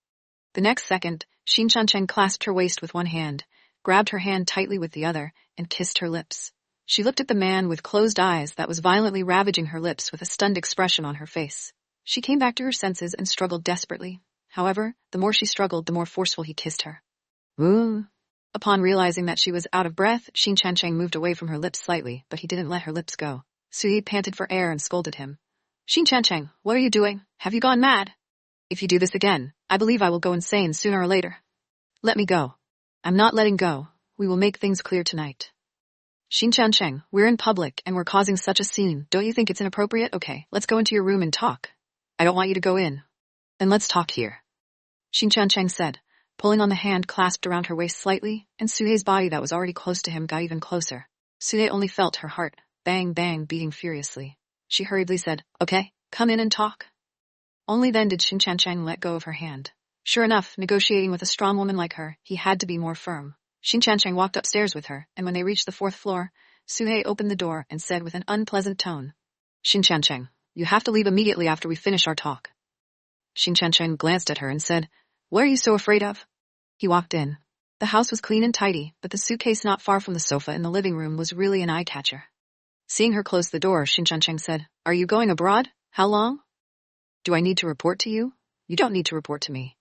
The next second, Xin Chuncheng clasped her waist with one hand, grabbed her hand tightly with the other, and kissed her lips. She looked at the man with closed eyes that was violently ravaging her lips with a stunned expression on her face. She came back to her senses and struggled desperately. However, the more she struggled, the more forceful he kissed her. Ooh. Upon realizing that she was out of breath, Xin Chuncheng moved away from her lips slightly, but he didn't let her lips go. Suhe panted for air and scolded him. Xin Chuncheng, what are you doing? Have you gone mad? If you do this again, I believe I will go insane sooner or later. Let me go. I'm not letting go. We will make things clear tonight. Xin Chuncheng, we're in public and we're causing such a scene. Don't you think it's inappropriate? Okay, let's go into your room and talk. I don't want you to go in. Then let's talk here. Xin Chuncheng said, pulling on the hand clasped around her waist slightly, and Suhe's body that was already close to him got even closer. Suhe only felt her heart, bang bang, beating furiously. She hurriedly said, Okay, come in and talk. Only then did Xin Chuncheng let go of her hand. Sure enough, negotiating with a strong woman like her, he had to be more firm. Xin Chuncheng walked upstairs with her, and when they reached the 4th floor, Suhe opened the door and said with an unpleasant tone, Xin Chuncheng, you have to leave immediately after we finish our talk. Xin Chuncheng glanced at her and said, What are you so afraid of? He walked in. The house was clean and tidy, but the suitcase not far from the sofa in the living room was really an eye-catcher. Seeing her close the door, Xin Chuncheng said, Are you going abroad? How long? Do I need to report to you? You don't need to report to me.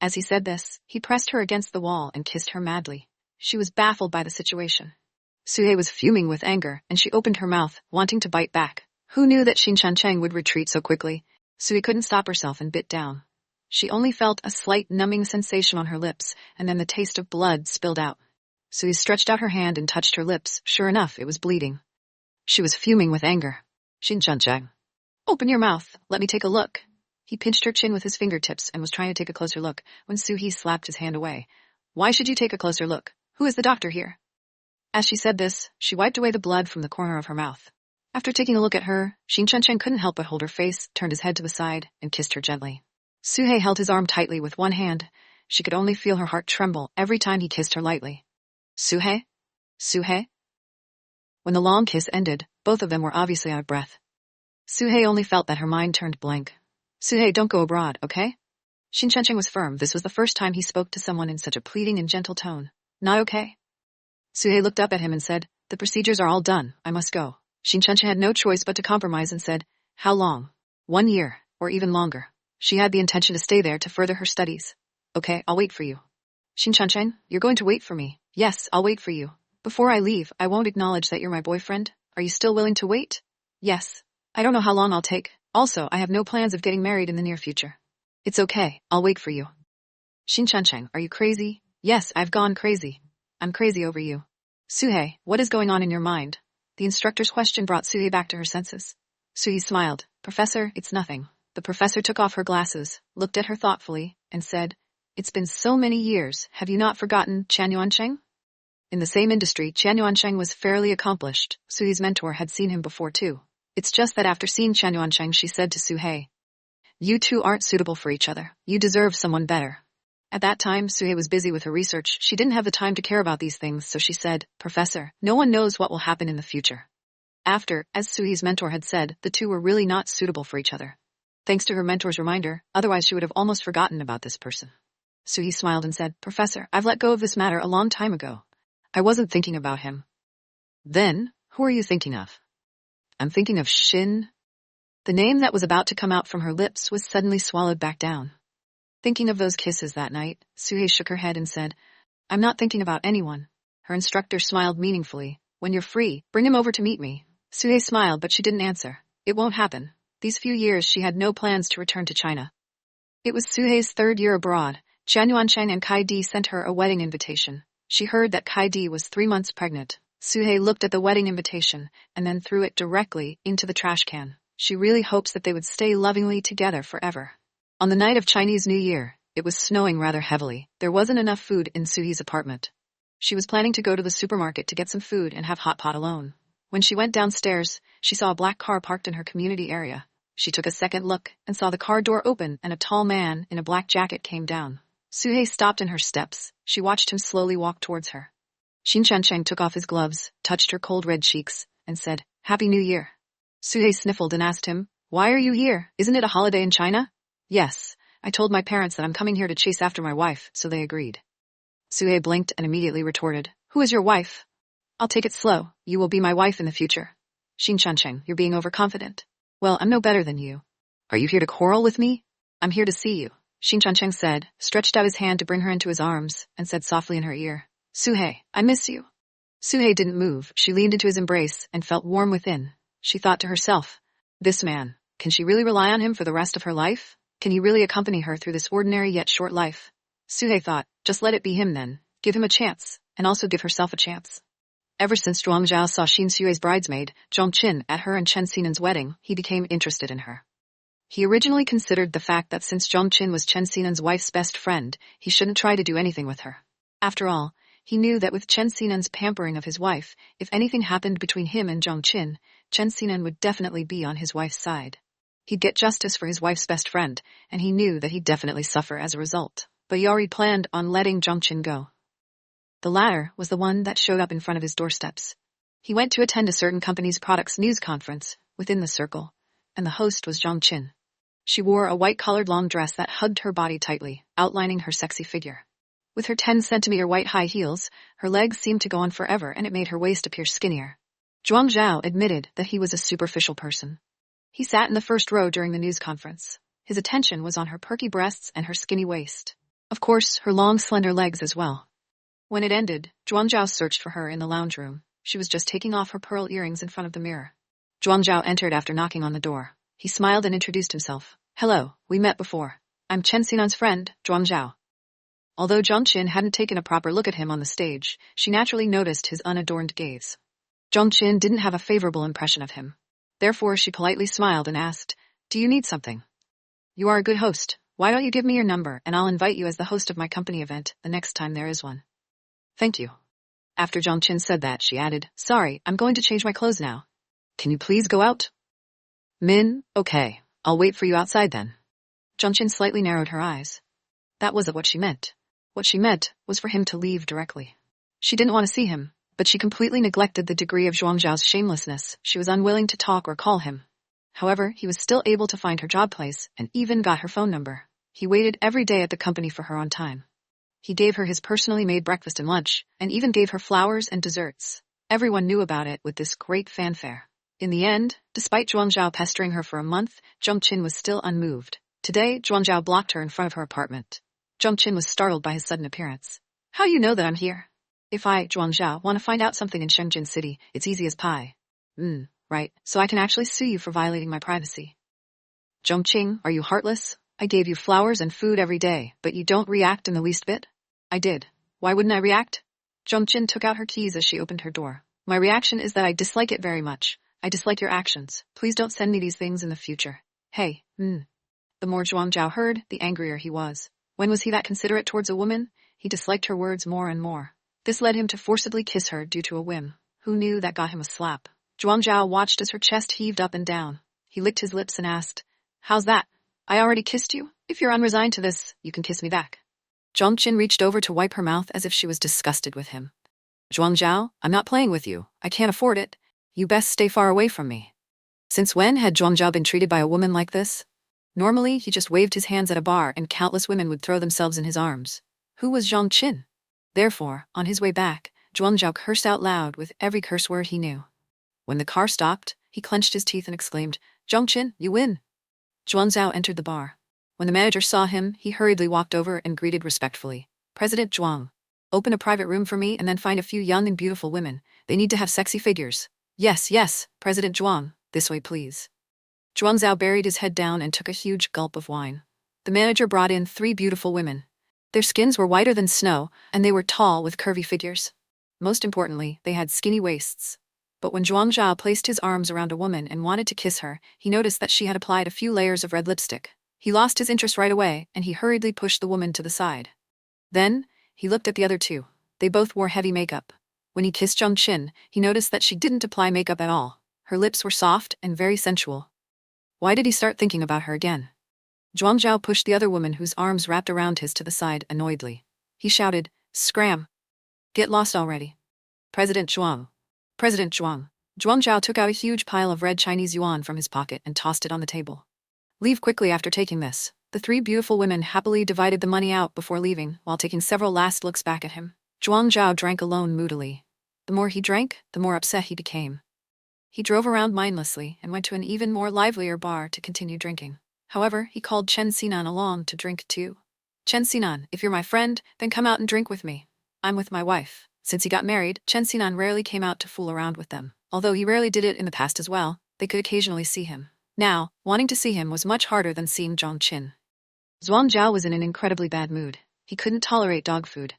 As he said this, he pressed her against the wall and kissed her madly. She was baffled by the situation. Suhe was fuming with anger, and she opened her mouth, wanting to bite back. Who knew that Xin Cheng would retreat so quickly? Sui couldn't stop herself and bit down. She only felt a slight numbing sensation on her lips, and then the taste of blood spilled out. Sui stretched out her hand and touched her lips. Sure enough, it was bleeding. She was fuming with anger. Xin Cheng, open your mouth. Let me take a look. He pinched her chin with his fingertips and was trying to take a closer look when Sui slapped his hand away. Why should you take a closer look? Who is the doctor here? As she said this, she wiped away the blood from the corner of her mouth. After taking a look at her, Xin Cheng couldn't help but hold her face, turned his head to the side, and kissed her gently. Suhei held his arm tightly with one hand. She could only feel her heart tremble every time he kissed her lightly. Suhei? Suhei? When the long kiss ended, both of them were obviously out of breath. Suhei only felt that her mind turned blank. Suhei, don't go abroad, okay? Xin Cheng was firm. This was the first time he spoke to someone in such a pleading and gentle tone. Not okay? Suhei looked up at him and said, the procedures are all done. I must go. Xin Cheng had no choice but to compromise and said, how long? 1 year, or even longer. She had the intention to stay there to further her studies. Okay, I'll wait for you. Xin Cheng, you're going to wait for me. Yes, I'll wait for you. Before I leave, I won't acknowledge that you're my boyfriend. Are you still willing to wait? Yes. I don't know how long I'll take. Also, I have no plans of getting married in the near future. It's okay, I'll wait for you. Xin Cheng, are you crazy? Yes, I've gone crazy. I'm crazy over you. Suhei, what is going on in your mind? The instructor's question brought Suhei back to her senses. Suhei smiled. Professor, it's nothing. The professor took off her glasses, looked at her thoughtfully, and said, it's been so many years, have you not forgotten Chen Yuancheng? In the same industry, Chen Yuancheng was fairly accomplished. Suhei's mentor had seen him before too. It's just that after seeing Chen Yuancheng, she said to Suhei, you two aren't suitable for each other. You deserve someone better. At that time, Suhei was busy with her research. She didn't have the time to care about these things, so she said, Professor, no one knows what will happen in the future. After, as Suhei's mentor had said, the two were really not suitable for each other. Thanks to her mentor's reminder, otherwise she would have almost forgotten about this person. Suhei smiled and said, Professor, I've let go of this matter a long time ago. I wasn't thinking about him. Then, who are you thinking of? I'm thinking of Xin. The name that was about to come out from her lips was suddenly swallowed back down. Thinking of those kisses that night, Suhei shook her head and said, I'm not thinking about anyone. Her instructor smiled meaningfully. When you're free, bring him over to meet me. Suhei smiled, but she didn't answer. It won't happen. These few years she had no plans to return to China. It was Suhei's 3rd year abroad. Chen Yuancheng and Kai Di sent her a wedding invitation. She heard that Kai Di was 3 months pregnant. Suhei looked at the wedding invitation, and then threw it directly into the trash can. She really hopes that they would stay lovingly together forever. On the night of Chinese New Year, it was snowing rather heavily. There wasn't enough food in Suhei's apartment. She was planning to go to the supermarket to get some food and have hot pot alone. When she went downstairs, she saw a black car parked in her community area. She took a second look and saw the car door open and a tall man in a black jacket came down. Suhei stopped in her steps. She watched him slowly walk towards her. Xin Cheng took off his gloves, touched her cold red cheeks, and said, Happy New Year. Suhei sniffled and asked him, Why are you here? Isn't it a holiday in China? Yes, I told my parents that I'm coming here to chase after my wife, so they agreed. Suhei blinked and immediately retorted, Who is your wife? I'll take it slow. You will be my wife in the future. Xin Cheng, you're being overconfident. Well, I'm no better than you. Are you here to quarrel with me? I'm here to see you, Xin Cheng said, stretched out his hand to bring her into his arms, and said softly in her ear, Suhei, I miss you. Suhei didn't move. She leaned into his embrace and felt warm within. She thought to herself, this man, can she really rely on him for the rest of her life? Can he really accompany her through this ordinary yet short life? Suhei thought, just let it be him then. Give him a chance, and also give herself a chance. Ever since Zhuang Zhao saw Xin Xue's bridesmaid, Zhong Qin, at her and Chen Xinan's wedding, he became interested in her. He originally considered the fact that since Zhong Qin was Chen Xinan's wife's best friend, he shouldn't try to do anything with her. After all, he knew that with Chen Xinan's pampering of his wife, if anything happened between him and Zhong Qin, Chen Xinan would definitely be on his wife's side. He'd get justice for his wife's best friend, and he knew that he'd definitely suffer as a result. But he already planned on letting Zhong Qin go. The latter was the one that showed up in front of his doorsteps. He went to attend a certain company's products news conference within the circle, and the host was Zhong Qin. She wore a white-collared long dress that hugged her body tightly, outlining her sexy figure. With her 10-centimeter white high heels, her legs seemed to go on forever, and it made her waist appear skinnier. Zhuang Zhao admitted that he was a superficial person. He sat in the first row during the news conference. His attention was on her perky breasts and her skinny waist. Of course, her long, slender legs as well. When it ended, Zhuang Zhao searched for her in the lounge room. She was just taking off her pearl earrings in front of the mirror. Zhuang Zhao entered after knocking on the door. He smiled and introduced himself. Hello, we met before. I'm Chen Xinan's friend, Zhuang Zhao. Although Zhang Qin hadn't taken a proper look at him on the stage, she naturally noticed his unadorned gaze. Zhang Qin didn't have a favorable impression of him. Therefore, she politely smiled and asked, Do you need something? You are a good host. Why don't you give me your number and I'll invite you as the host of my company event the next time there is one. Thank you. After Zhang Qin said that, she added, Sorry, I'm going to change my clothes now. Can you please go out? Min, okay. I'll wait for you outside then. Zhang Qin slightly narrowed her eyes. That wasn't what she meant. What she meant was for him to leave directly. She didn't want to see him, but she completely neglected the degree of Zhuang Zhao's shamelessness. She was unwilling to talk or call him. However, he was still able to find her job place and even got her phone number. He waited every day at the company for her on time. He gave her his personally made breakfast and lunch, and even gave her flowers and desserts. Everyone knew about it with this great fanfare. In the end, despite Zhuang Zhao pestering her for a month, Zhang Qin was still unmoved. Today, Zhuang Zhao blocked her in front of her apartment. Zhang Qin was startled by his sudden appearance. How you know that I'm here? If I, Zhuang Zhao, want to find out something in Shenzhen City, it's easy as pie. Right, so I can actually sue you for violating my privacy. Zhang Qing, are you heartless? I gave you flowers and food every day, but you don't react in the least bit? I did. Why wouldn't I react? Zhang Qin took out her keys as she opened her door. My reaction is that I dislike it very much. I dislike your actions. Please don't send me these things in the future. Hey, The more Zhuang Zhao heard, the angrier he was. When was he that considerate towards a woman? He disliked her words more and more. This led him to forcibly kiss her due to a whim. Who knew that got him a slap? Zhuang Zhao watched as her chest heaved up and down. He licked his lips and asked, How's that? I already kissed you? If you're unresigned to this, you can kiss me back. Zhang Qin reached over to wipe her mouth as if she was disgusted with him. Zhuang Zhao, I'm not playing with you. I can't afford it. You best stay far away from me. Since when had Zhuang Zhao been treated by a woman like this? Normally, he just waved his hands at a bar and countless women would throw themselves in his arms. Who was Zhang Qin? Therefore, on his way back, Zhuang Zhao cursed out loud with every curse word he knew. When the car stopped, he clenched his teeth and exclaimed, Zhang Qin, you win. Zhuang Zhao entered the bar. When the manager saw him, he hurriedly walked over and greeted respectfully. President Zhuang, open a private room for me and then find a few young and beautiful women. They need to have sexy figures. Yes, President Zhuang, this way please. Zhuang Zhao buried his head down and took a huge gulp of wine. The manager brought in 3 beautiful women. Their skins were whiter than snow, and they were tall with curvy figures. Most importantly, they had skinny waists. But when Zhuang Zhao placed his arms around a woman and wanted to kiss her, he noticed that she had applied a few layers of red lipstick. He lost his interest right away, and he hurriedly pushed the woman to the side. Then, he looked at the other 2. They both wore heavy makeup. When he kissed Zhang Qin, he noticed that she didn't apply makeup at all. Her lips were soft and very sensual. Why did he start thinking about her again? Zhuang Zhao pushed the other woman whose arms wrapped around his to the side annoyedly. He shouted, Scram! Get lost already. President Zhuang. President Zhuang. Zhuang Zhao took out a huge pile of red Chinese yuan from his pocket and tossed it on the table. Leave quickly after taking this. The 3 beautiful women happily divided the money out before leaving, while taking several last looks back at him. Zhuang Zhao drank alone moodily. The more he drank, the more upset he became. He drove around mindlessly and went to an even more livelier bar to continue drinking. However, he called Chen Xinan along to drink too. Chen Xinan, if you're my friend, then come out and drink with me. I'm with my wife. Since he got married, Chen Xinan rarely came out to fool around with them. Although he rarely did it in the past as well, they could occasionally see him. Now, wanting to see him was much harder than seeing Zhang Qin. Zhuang Zhao was in an incredibly bad mood. He couldn't tolerate dog food.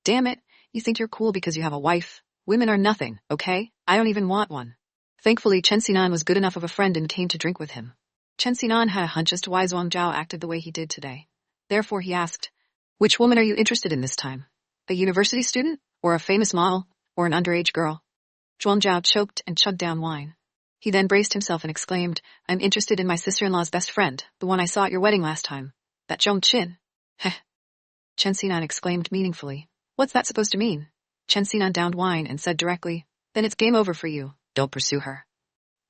Damn it, you think you're cool because you have a wife? Women are nothing, okay? I don't even want one. Thankfully, Chen Xinan was good enough of a friend and came to drink with him. Chen Xinan had a hunch as to why Zhuang Zhao acted the way he did today. Therefore he asked, Which woman are you interested in this time? A university student? Or a famous model? Or an underage girl? Zhuang Zhao choked and chugged down wine. He then braced himself and exclaimed, I'm interested in my sister-in-law's best friend, the one I saw at your wedding last time. That Zhang Qin. Heh. Chen Xinan exclaimed meaningfully. What's that supposed to mean? Chen Xinan downed wine and said directly, Then it's game over for you. Don't pursue her.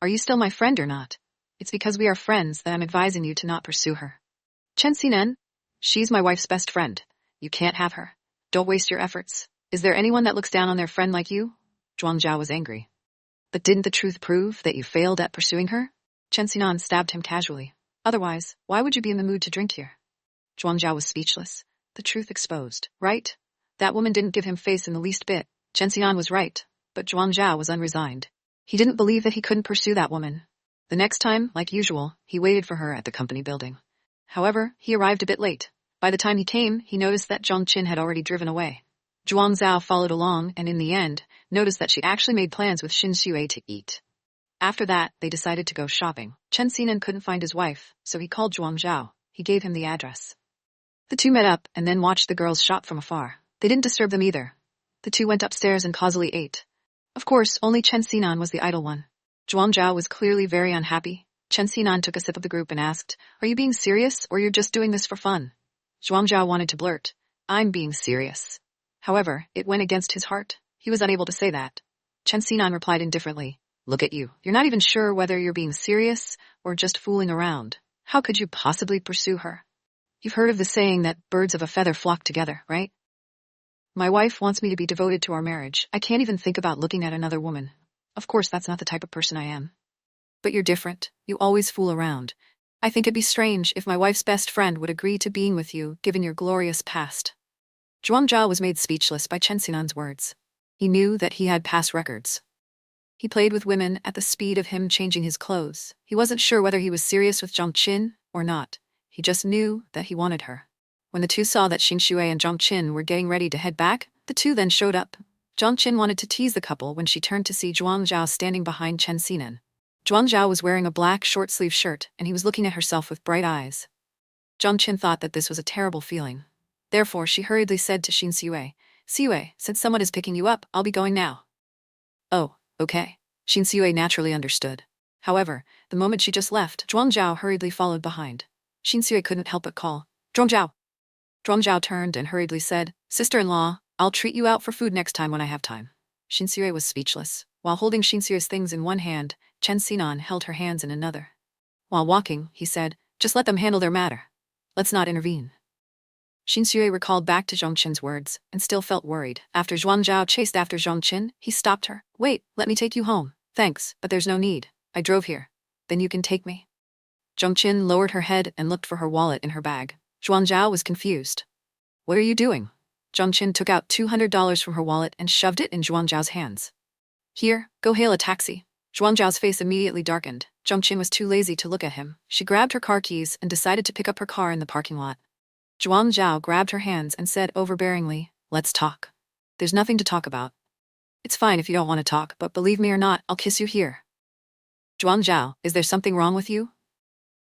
Are you still my friend or not? It's because we are friends that I'm advising you to not pursue her. Chen Xinan? She's my wife's best friend. You can't have her. Don't waste your efforts. Is there anyone that looks down on their friend like you? Zhuang Zhao was angry. But didn't the truth prove that you failed at pursuing her? Chen Xinan stabbed him casually. Otherwise, why would you be in the mood to drink here? Zhuang Zhao was speechless. The truth exposed, right? That woman didn't give him face in the least bit. Chen Xinan was right, but Zhuang Zhao was unresigned. He didn't believe that he couldn't pursue that woman. The next time, like usual, he waited for her at the company building. However, he arrived a bit late. By the time he came, he noticed that Zhang Qin had already driven away. Zhuang Zhao followed along and in the end, noticed that she actually made plans with Xin Haoyue to eat. After that, they decided to go shopping. Chen Xinan couldn't find his wife, so he called Zhuang Zhao. He gave him the address. The two met up and then watched the girls shop from afar. They didn't disturb them either. The two went upstairs and causally ate. Of course, only Chen Xinan was the idle one. Zhuang Zhao was clearly very unhappy. Chen Xinan took a sip of the group and asked, "Are you being serious or you're just doing this for fun?" Zhuang Zhao wanted to blurt, "I'm being serious." However, it went against his heart. He was unable to say that. Chen Xinan replied indifferently, "Look at you. You're not even sure whether you're being serious or just fooling around. How could you possibly pursue her? You've heard of the saying that birds of a feather flock together, right? My wife wants me to be devoted to our marriage. I can't even think about looking at another woman. Of course, that's not the type of person I am. But you're different. You always fool around. I think it'd be strange if my wife's best friend would agree to being with you, given your glorious past." Zhuang Zhao was made speechless by Chen Xinan's words. He knew that he had past records. He played with women at the speed of him changing his clothes. He wasn't sure whether he was serious with Zhang Qin or not. He just knew that he wanted her. When the two saw that Xin Haoyue and Zhang Qin were getting ready to head back, the two then showed up. Zhang Qin wanted to tease the couple when she turned to see Zhuang Zhao standing behind Chen Xinan. Zhuang Zhao was wearing a black short-sleeve shirt, and he was looking at herself with bright eyes. Zhang Qin thought that this was a terrible feeling. Therefore, she hurriedly said to Xin Haoyue, "Haoyue, since someone is picking you up, I'll be going now." "Oh, okay." Xin Haoyue naturally understood. However, the moment she just left, Zhuang Zhao hurriedly followed behind. Xin Haoyue couldn't help but call, "Zhuang Zhao." Zhuang Zhao turned and hurriedly said, "Sister-in-law, I'll treat you out for food next time when I have time." Xin Haoyue was speechless. While holding Xin Haoyue's things in one hand, Chen Xinan held her hands in another. While walking, he said, "Just let them handle their matter. Let's not intervene." Xin Haoyue recalled back to Zhang Qin's words and still felt worried. After Zhuang Zhao chased after Zhang Qin, he stopped her. "Wait, let me take you home." "Thanks, but there's no need. I drove here. Then you can take me." Zhang Qin lowered her head and looked for her wallet in her bag. Zhuang Zhao was confused. "What are you doing?" Zhang Qin took out $200 from her wallet and shoved it in Zhuang Zhao's hands. "Here, go hail a taxi." Zhuang Zhao's face immediately darkened. Zhang Qin was too lazy to look at him. She grabbed her car keys and decided to pick up her car in the parking lot. Zhuang Zhao grabbed her hands and said overbearingly, "Let's talk." "There's nothing to talk about." "It's fine if you don't want to talk, but believe me or not, I'll kiss you here." "Zhuang Zhao, is there something wrong with you?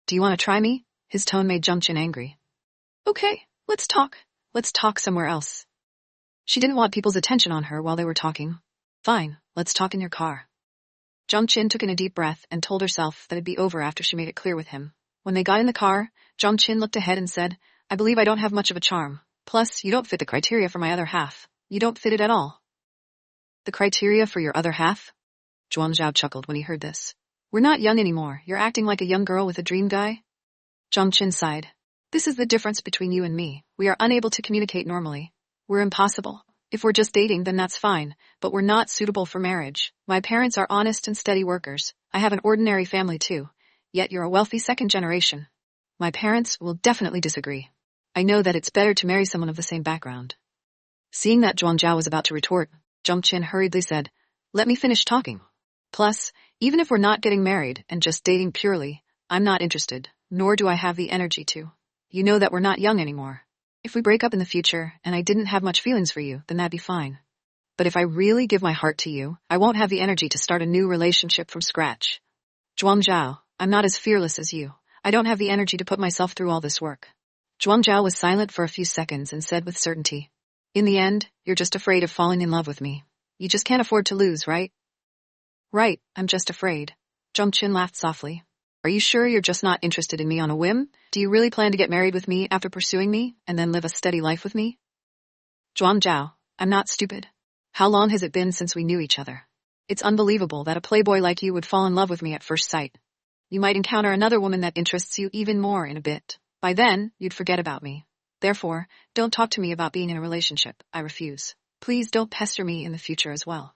Do you want to try me?" His tone made Zhang Qin angry. "Okay, let's talk. Let's talk somewhere else." She didn't want people's attention on her while they were talking. "Fine, let's talk in your car." Zhang Qin took in a deep breath and told herself that it'd be over after she made it clear with him. When they got in the car, Zhang Qin looked ahead and said, "I believe I don't have much of a charm. Plus, you don't fit the criteria for my other half. You don't fit it at all." "The criteria for your other half?" Zhuang Zhao chuckled when he heard this. "We're not young anymore. You're acting like a young girl with a dream guy." Zhang Qin sighed. "This is the difference between you and me. We are unable to communicate normally. We're impossible. If we're just dating, then that's fine, but we're not suitable for marriage. My parents are honest and steady workers. I have an ordinary family too. Yet you're a wealthy second generation. My parents will definitely disagree. I know that it's better to marry someone of the same background." Seeing that Zhuang Zhao was about to retort, Zhang Qin hurriedly said, "Let me finish talking. Plus, even if we're not getting married and just dating purely, I'm not interested, nor do I have the energy to. You know that we're not young anymore. If we break up in the future and I didn't have much feelings for you, then that'd be fine. But if I really give my heart to you, I won't have the energy to start a new relationship from scratch. Zhuang Zhao, I'm not as fearless as you. I don't have the energy to put myself through all this work." Zhuang Zhao was silent for a few seconds and said with certainty, "In the end, you're just afraid of falling in love with me. You just can't afford to lose, right?" "Right, I'm just afraid." Zhang Qin laughed softly. "Are you sure you're just not interested in me on a whim? Do you really plan to get married with me after pursuing me, and then live a steady life with me?" "Zhuang Zhao, I'm not stupid. How long has it been since we knew each other? It's unbelievable that a playboy like you would fall in love with me at first sight. You might encounter another woman that interests you even more in a bit. By then, you'd forget about me. Therefore, don't talk to me about being in a relationship. I refuse. Please don't pester me in the future as well.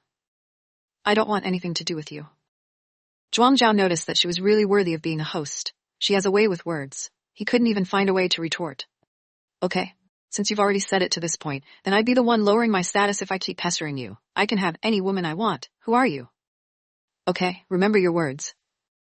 I don't want anything to do with you." Zhuang Zhao noticed that she was really worthy of being a host. She has a way with words. He couldn't even find a way to retort. "Okay, since you've already said it to this point, then I'd be the one lowering my status if I keep pestering you. I can have any woman I want. Who are you?" Okay, remember your words.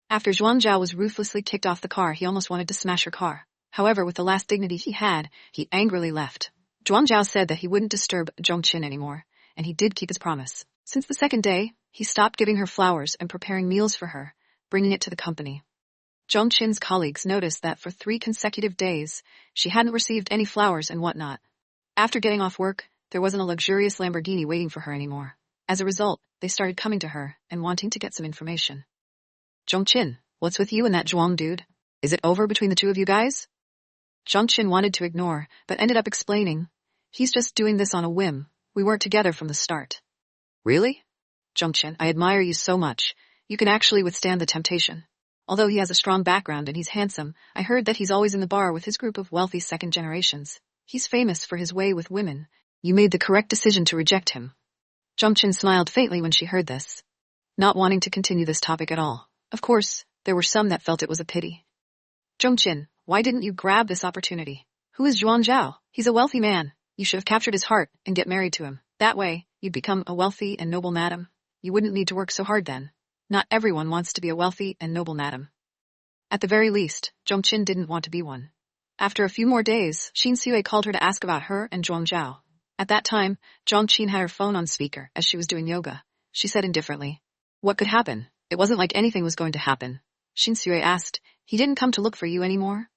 After Zhuang Zhao was ruthlessly kicked off the car, he almost wanted to smash her car. However, with the last dignity he had, he angrily left. Zhuang Zhao said that he wouldn't disturb Zhongqin anymore, and he did keep his promise. Since the second day, he stopped giving her flowers and preparing meals for her, bringing it to the company. Zhongqin's colleagues noticed that for 3 consecutive days, she hadn't received any flowers and whatnot. After getting off work, there wasn't a luxurious Lamborghini waiting for her anymore. As a result, they started coming to her and wanting to get some information. Zhongqin, what's with you and that Zhuang dude? Is it over between the two of you guys? Zhongqin wanted to ignore, but ended up explaining. He's just doing this on a whim. We weren't together from the start. Really? Zhongqin, I admire you so much. You can actually withstand the temptation. Although he has a strong background and he's handsome, I heard that he's always in the bar with his group of wealthy second generations. He's famous for his way with women. You made the correct decision to reject him. Zhongqin smiled faintly when she heard this, not wanting to continue this topic at all. Of course, there were some that felt it was a pity. Zhongqin, why didn't you grab this opportunity? Who is Zhuang Zhao? He's a wealthy man. You should have captured his heart and get married to him. That way, you'd become a wealthy and noble madam. You wouldn't need to work so hard then. Not everyone wants to be a wealthy and noble madam. At the very least, Zhongqin didn't want to be one. After a few more days, Xin Haoyue called her to ask about her and Zhuang Zhao. At that time, Zhongqin had her phone on speaker as she was doing yoga. She said indifferently, "What could happen? It wasn't like anything was going to happen." Xin Haoyue asked, "He didn't come to look for you anymore?"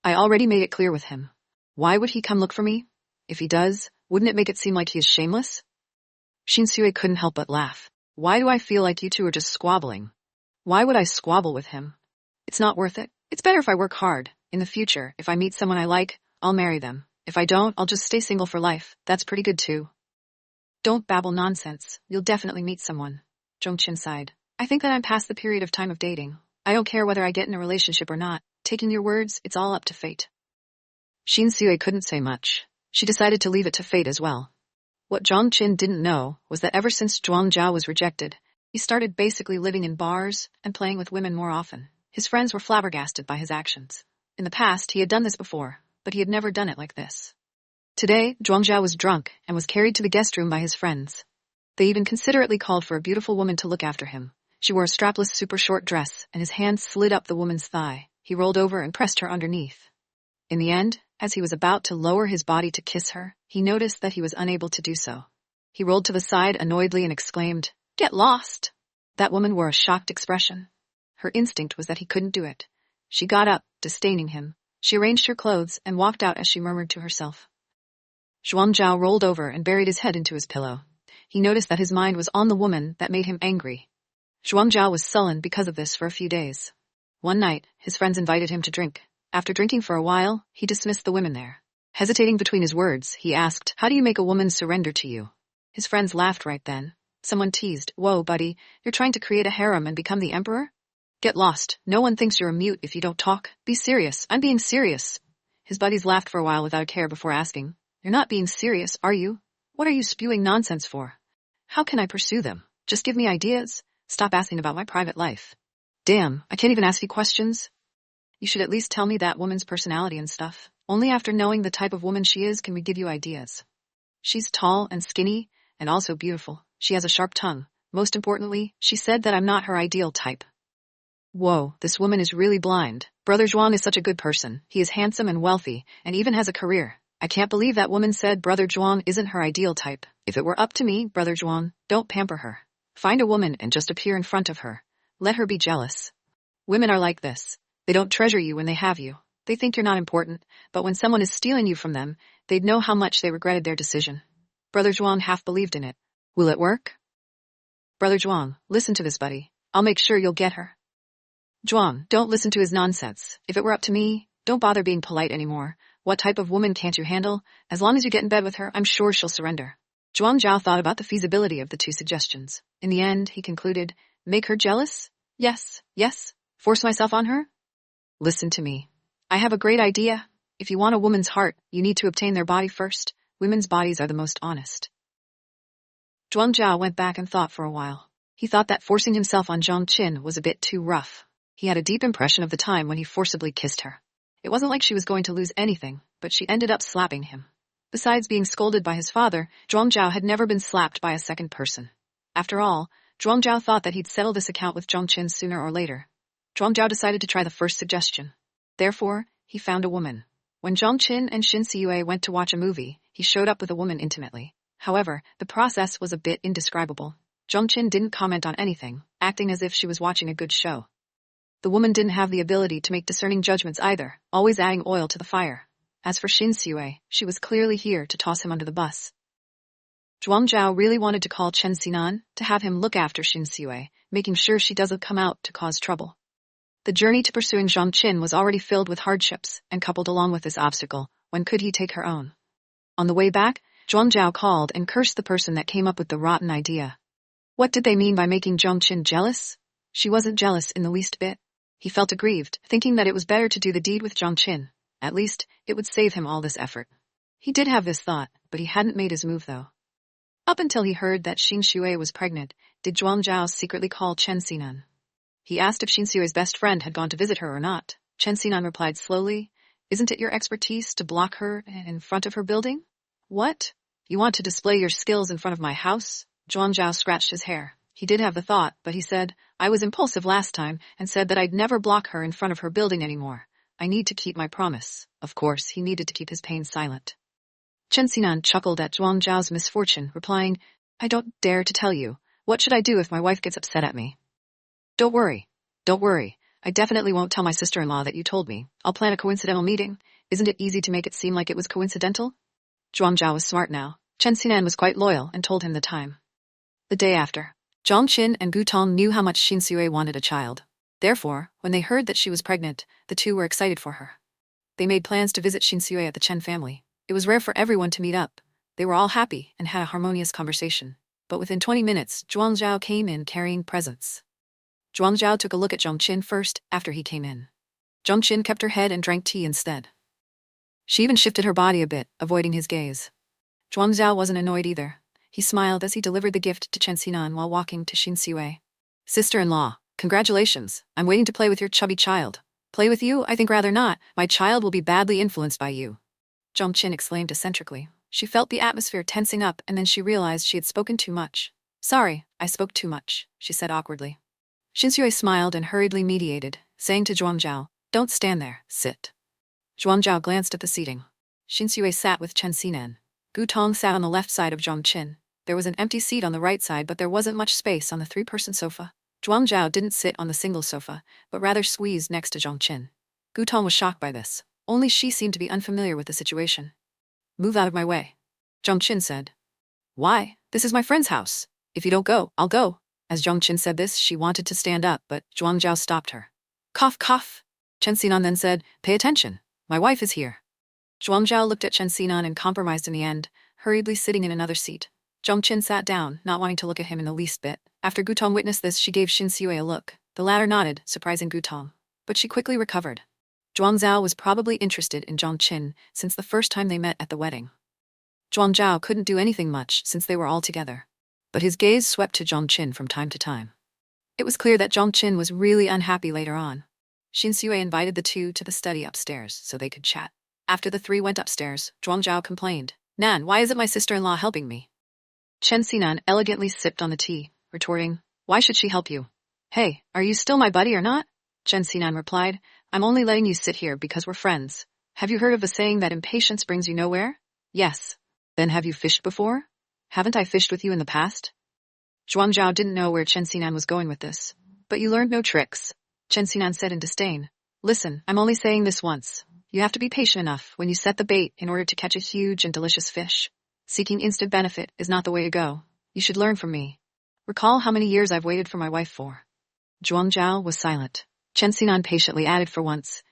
"I already made it clear with him. Why would he come look for me? If he does, wouldn't it make it seem like he is shameless?" Xin Haoyue couldn't help but laugh. "Why do I feel like you two are just squabbling? Why would I squabble with him? It's not worth it. It's better if I work hard. In the future, if I meet someone I like, I'll marry them. If I don't, I'll just stay single for life. That's pretty good too." "Don't babble nonsense. You'll definitely meet someone." Zhongqin sighed. "I think that I'm past the period of time of dating. I don't care whether I get in a relationship or not. Taking your words, it's all up to fate." Xin Haoyue couldn't say much. She decided to leave it to fate as well. What Zhongqin didn't know was that ever since Zhuang Zhao was rejected, he started basically living in bars and playing with women more often. His friends were flabbergasted by his actions. In the past, he had done this before, but he had never done it like this. Today, Zhuang Zhao was drunk and was carried to the guest room by his friends. They even considerately called for a beautiful woman to look after him. She wore a strapless super short dress, and his hand slid up the woman's thigh. He rolled over and pressed her underneath. In the end, as he was about to lower his body to kiss her, he noticed that he was unable to do so. He rolled to the side annoyedly and exclaimed, "Get lost!" That woman wore a shocked expression. Her instinct was that he couldn't do it. She got up, disdaining him. She arranged her clothes and walked out as she murmured to herself. Zhuang Zhao rolled over and buried his head into his pillow. He noticed that his mind was on the woman that made him angry. Zhuang Zhao was sullen because of this for a few days. One night, his friends invited him to drink. After drinking for a while, he dismissed the women there. Hesitating between his words, he asked, "How do you make a woman surrender to you?" His friends laughed right then. Someone teased, "Whoa, buddy, you're trying to create a harem and become the emperor? Get lost. No one thinks you're a mute if you don't talk. Be serious. I'm being serious." His buddies laughed for a while without a care before asking, "You're not being serious, are you? What are you spewing nonsense for? How can I pursue them? Just give me ideas. Stop asking about my private life. Damn, I can't even ask you questions. You should at least tell me that woman's personality and stuff. Only after knowing the type of woman she is can we give you ideas. She's tall and skinny, and also beautiful. She has a sharp tongue. Most importantly, she said that I'm not her ideal type." Whoa, this woman is really blind. Brother Zhuang is such a good person. He is handsome and wealthy, and even has a career. I can't believe that woman said Brother Zhuang isn't her ideal type. If it were up to me, Brother Zhuang, don't pamper her. Find a woman and just appear in front of her. Let her be jealous. Women are like this. They don't treasure you when they have you. They think you're not important, but when someone is stealing you from them, they'd know how much they regretted their decision. Brother Zhuang half believed in it. Will it work? Brother Zhuang, listen to this, buddy. I'll make sure you'll get her. Zhuang, don't listen to his nonsense. If it were up to me, don't bother being polite anymore. What type of woman can't you handle? As long as you get in bed with her, I'm sure she'll surrender. Zhuang Zhao thought about the feasibility of the two suggestions. In the end, he concluded, make her jealous? Yes. Force myself on her? Listen to me. I have a great idea. If you want a woman's heart, you need to obtain their body first. Women's bodies are the most honest. Zhuang Zhao went back and thought for a while. He thought that forcing himself on Zhongqin was a bit too rough. He had a deep impression of the time when he forcibly kissed her. It wasn't like she was going to lose anything, but she ended up slapping him. Besides being scolded by his father, Zhuang Zhao had never been slapped by a second person. After all, Zhuang Zhao thought that he'd settle this account with Zhang Qin sooner or later. Zhuang Zhao decided to try the first suggestion. Therefore, he found a woman. When Zhang Qin and Xin Haoyue went to watch a movie, he showed up with a woman intimately. However, the process was a bit indescribable. Zhang Qin didn't comment on anything, acting as if she was watching a good show. The woman didn't have the ability to make discerning judgments either, always adding oil to the fire. As for Xin Haoyue, she was clearly here to toss him under the bus. Zhuang Zhao really wanted to call Chen Xinan to have him look after Xin Haoyue, making sure she doesn't come out to cause trouble. The journey to pursuing Zhang Qin was already filled with hardships, and coupled along with this obstacle, when could he take her own? On the way back, Zhuang Zhao called and cursed the person that came up with the rotten idea. What did they mean by making Zhang Qin jealous? She wasn't jealous in the least bit. He felt aggrieved, thinking that it was better to do the deed with Zhang Qin. At least, it would save him all this effort. He did have this thought, but he hadn't made his move though. Up until he heard that Xin Haoyue was pregnant, did Zhuang Zhao secretly call Chen Xinan. He asked if Xin Haoyue's best friend had gone to visit her or not. Chen Xinan replied slowly, "Isn't it your expertise to block her in front of her building?" "What? You want to display your skills in front of my house?" Zhuang Zhao scratched his hair. He did have the thought, but he said, "I was impulsive last time and said that I'd never block her in front of her building anymore. I need to keep my promise." Of course, he needed to keep his pain silent. Chen Xinan chuckled at Zhuang Zhao's misfortune, replying, "I don't dare to tell you. What should I do if my wife gets upset at me?" Don't worry. I definitely won't tell my sister-in-law that you told me. I'll plan a coincidental meeting. Isn't it easy to make it seem like it was coincidental?" Zhuang Zhao was smart now. Chen Xinan was quite loyal and told him the time. The day after, Zhang Qin and Gu Tong knew how much Xin Haoyue wanted a child. Therefore, when they heard that she was pregnant, the two were excited for her. They made plans to visit Xin Haoyue at the Chen family. It was rare for everyone to meet up. They were all happy and had a harmonious conversation. But within 20 minutes, Zhuang Zhao came in carrying presents. Zhuang Zhao took a look at Zhang Qin first after he came in. Zhang Qin kept her head and drank tea instead. She even shifted her body a bit, avoiding his gaze. Zhuang Zhao wasn't annoyed either. He smiled as he delivered the gift to Chen Xinan while walking to Xin Haoyue. "Sister-in-law, congratulations. I'm waiting to play with your chubby child." "Play with you? I think rather not. My child will be badly influenced by you," Zhang Qin exclaimed eccentrically. She felt the atmosphere tensing up and then she realized she had spoken too much. "Sorry, I spoke too much," she said awkwardly. Xin Haoyue smiled and hurriedly mediated, saying to Zhuang Zhao, "Don't stand there, sit." Zhuang Zhao glanced at the seating. Xin Haoyue sat with Chen Xinan. Gu Tong sat on the left side of Zhang Qin. There was an empty seat on the right side, but there wasn't much space on the three-person sofa. Zhuang Zhao didn't sit on the single sofa, but rather squeezed next to Zhang Qin. Gu Tong was shocked by this. Only she seemed to be unfamiliar with the situation. "Move out of my way," Zhang Qin said. "Why? This is my friend's house. If you don't go, I'll go." As Zhang Qin said this, she wanted to stand up, but Zhuang Zhao stopped her. "Cough, cough." Chen Xinan then said, "Pay attention. My wife is here." Zhuang Zhao looked at Chen Xinan and compromised in the end, hurriedly sitting in another seat. Zhang Qin sat down, not wanting to look at him in the least bit. After Gu Tong witnessed this, she gave Xin Haoyue a look. The latter nodded, surprising Gu Tong. But she quickly recovered. Zhuang Zhao was probably interested in Zhang Qin since the first time they met at the wedding. Zhuang Zhao couldn't do anything much since they were all together. But his gaze swept to Zhang Qin from time to time. It was clear that Zhang Qin was really unhappy later on. Xin Haoyue invited the two to the study upstairs so they could chat. After the three went upstairs, Zhuang Zhao complained, "Nan, why isn't my sister-in-law helping me?" Chen Xinan elegantly sipped on the tea, retorting, "Why should she help you?" "Hey, are you still my buddy or not?" Chen Xinan replied, "I'm only letting you sit here because we're friends. Have you heard of the saying that impatience brings you nowhere?" "Yes." "Then have you fished before?" "Haven't I fished with you in the past?" Zhuang Zhao didn't know where Chen Xinan was going with this. "But you learned no tricks," Chen Xinan said in disdain. "Listen, I'm only saying this once. You have to be patient enough when you set the bait in order to catch a huge and delicious fish. Seeking instant benefit is not the way to go. You should learn from me. Recall how many years I've waited for my wife for." Zhuang Zhao was silent. Chen Xinan patiently added for once,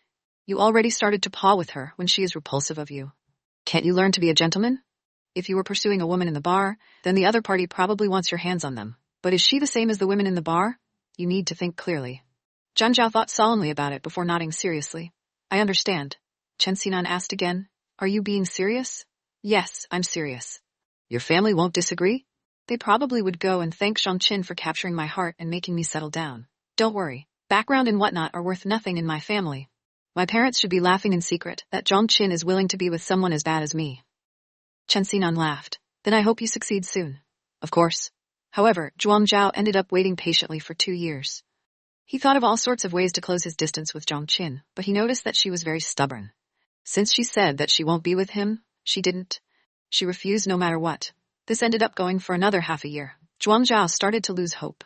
"You already started to paw with her when she is repulsive of you. Can't you learn to be a gentleman? If you were pursuing a woman in the bar, then the other party probably wants your hands on them. But is she the same as the women in the bar? You need to think clearly." Zhang Zhao thought solemnly about it before nodding seriously. "I understand." Chen Xinan asked again, "Are you being serious?" "Yes, I'm serious." "Your family won't disagree?" "They probably would go and thank Zhang Qin for capturing my heart and making me settle down. Don't worry, background and whatnot are worth nothing in my family. My parents should be laughing in secret that Zhang Qin is willing to be with someone as bad as me." Chen Xinan laughed. "Then I hope you succeed soon." "Of course." However, Zhuang Zhao ended up waiting patiently for 2 years. He thought of all sorts of ways to close his distance with Zhongqin, but he noticed that she was very stubborn. Since she said that she won't be with him, she didn't. She refused no matter what. This ended up going for another half a year. Zhuang Zhao started to lose hope.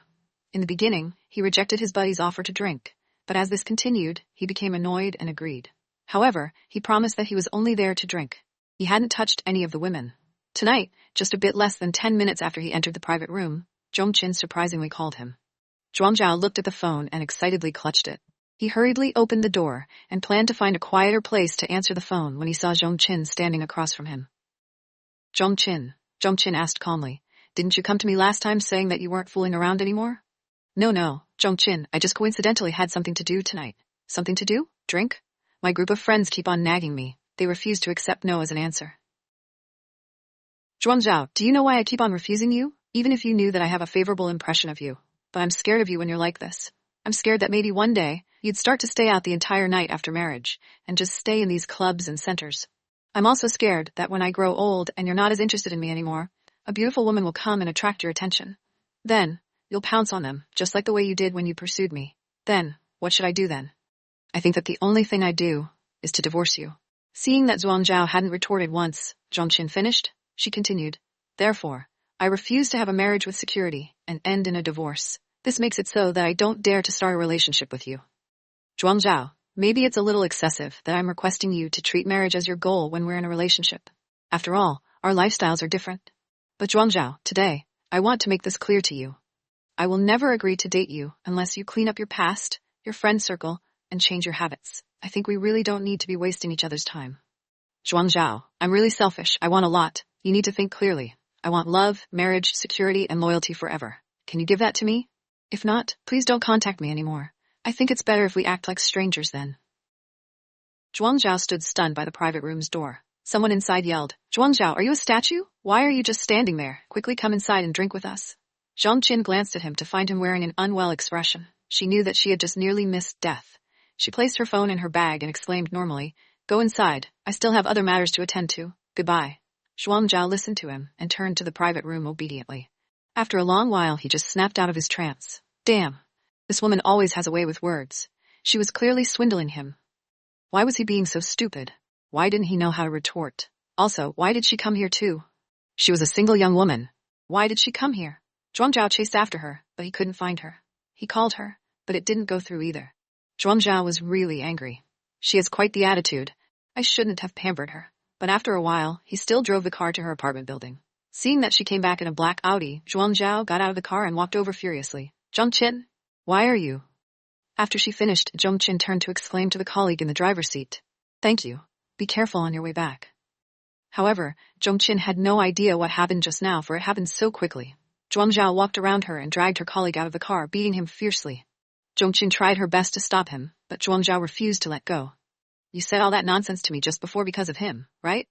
In the beginning, he rejected his buddy's offer to drink, but as this continued, he became annoyed and agreed. However, he promised that he was only there to drink. He hadn't touched any of the women. Tonight, just a bit less than 10 minutes after he entered the private room, Zhongqin surprisingly called him. Zhuang Zhao looked at the phone and excitedly clutched it. He hurriedly opened the door and planned to find a quieter place to answer the phone when he saw Zhongqin standing across from him. Zhongqin asked calmly, "Didn't you come to me last time saying that you weren't fooling around anymore?" No, Zhongqin, I just coincidentally had something to do tonight." "Something to do? Drink?" "My group of friends keep on nagging me. They refuse to accept no as an answer." "Zhuang Zhao, do you know why I keep on refusing you? Even if you knew that I have a favorable impression of you. But I'm scared of you when you're like this. I'm scared that maybe one day, you'd start to stay out the entire night after marriage, and just stay in these clubs and centers. I'm also scared that when I grow old and you're not as interested in me anymore, a beautiful woman will come and attract your attention. Then, you'll pounce on them, just like the way you did when you pursued me. Then, what should I do then? I think that the only thing I'd do is to divorce you." Seeing that Zhuang Zhao hadn't retorted once, Zhongqin finished, she continued, "Therefore, I refuse to have a marriage with security and end in a divorce. This makes it so that I don't dare to start a relationship with you. Zhuang Zhao, maybe it's a little excessive that I'm requesting you to treat marriage as your goal when we're in a relationship. After all, our lifestyles are different. But Zhuang Zhao, today, I want to make this clear to you. I will never agree to date you unless you clean up your past, your friend circle, and change your habits. I think we really don't need to be wasting each other's time." "Zhuang Zhao, I'm really selfish. I want a lot. You need to think clearly. I want love, marriage, security, and loyalty forever. Can you give that to me? If not, please don't contact me anymore. I think it's better if we act like strangers then." Zhuang Zhao stood stunned by the private room's door. Someone inside yelled, "Zhuang Zhao, are you a statue? Why are you just standing there? Quickly come inside and drink with us." Zhongqin glanced at him to find him wearing an unwell expression. She knew that she had just nearly missed death. She placed her phone in her bag and exclaimed normally, "Go inside. I still have other matters to attend to. Goodbye." Zhuang Zhao listened to him and turned to the private room obediently. After a long while, he just snapped out of his trance. Damn. This woman always has a way with words. She was clearly swindling him. Why was he being so stupid? Why didn't he know how to retort? Also, why did she come here too? She was a single young woman. Why did she come here? Zhuang Zhao chased after her, but he couldn't find her. He called her, but it didn't go through either. Zhuang Zhao was really angry. She has quite the attitude. I shouldn't have pampered her. But after a while, he still drove the car to her apartment building. Seeing that she came back in a black Audi, Zhuang Zhao got out of the car and walked over furiously. "Zhongqin, why are you?" After she finished, Zhongqin turned to exclaim to the colleague in the driver's seat, "Thank you. Be careful on your way back." However, Zhongqin had no idea what happened just now, for it happened so quickly. Zhuang Zhao walked around her and dragged her colleague out of the car, beating him fiercely. Zhongqin tried her best to stop him, but Zhuang Zhao refused to let go. "You said all that nonsense to me just before because of him, right?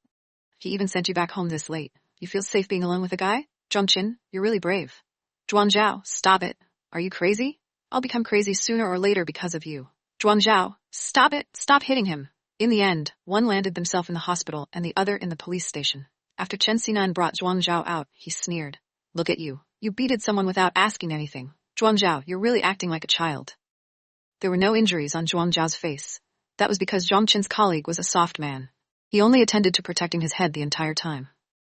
He even sent you back home this late. You feel safe being alone with a guy? Zhongqin, you're really brave." "Zhuang Zhao, stop it. Are you crazy? I'll become crazy sooner or later because of you." "Zhuang Zhao, stop it. Stop hitting him." In the end, one landed themselves in the hospital and the other in the police station. After Chen Xinan brought Zhuang Zhao out, he sneered. "Look at you. You beated someone without asking anything. Zhuang Zhao, you're really acting like a child." There were no injuries on Zhuang Zhao's face. That was because Zhongqin's colleague was a soft man. He only attended to protecting his head the entire time.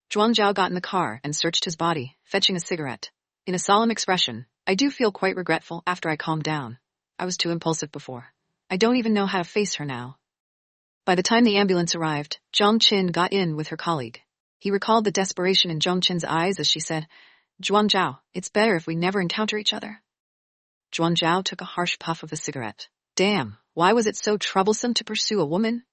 Zhuang Zhao got in the car and searched his body, fetching a cigarette. In a solemn expression, "I do feel quite regretful after I calmed down. I was too impulsive before. I don't even know how to face her now." By the time the ambulance arrived, Zhongqin got in with her colleague. He recalled the desperation in Zhongqin's eyes as she said, "Zhuang Zhao, it's better if we never encounter each other." Zhuang Zhao took a harsh puff of the cigarette. Damn, why was it so troublesome to pursue a woman?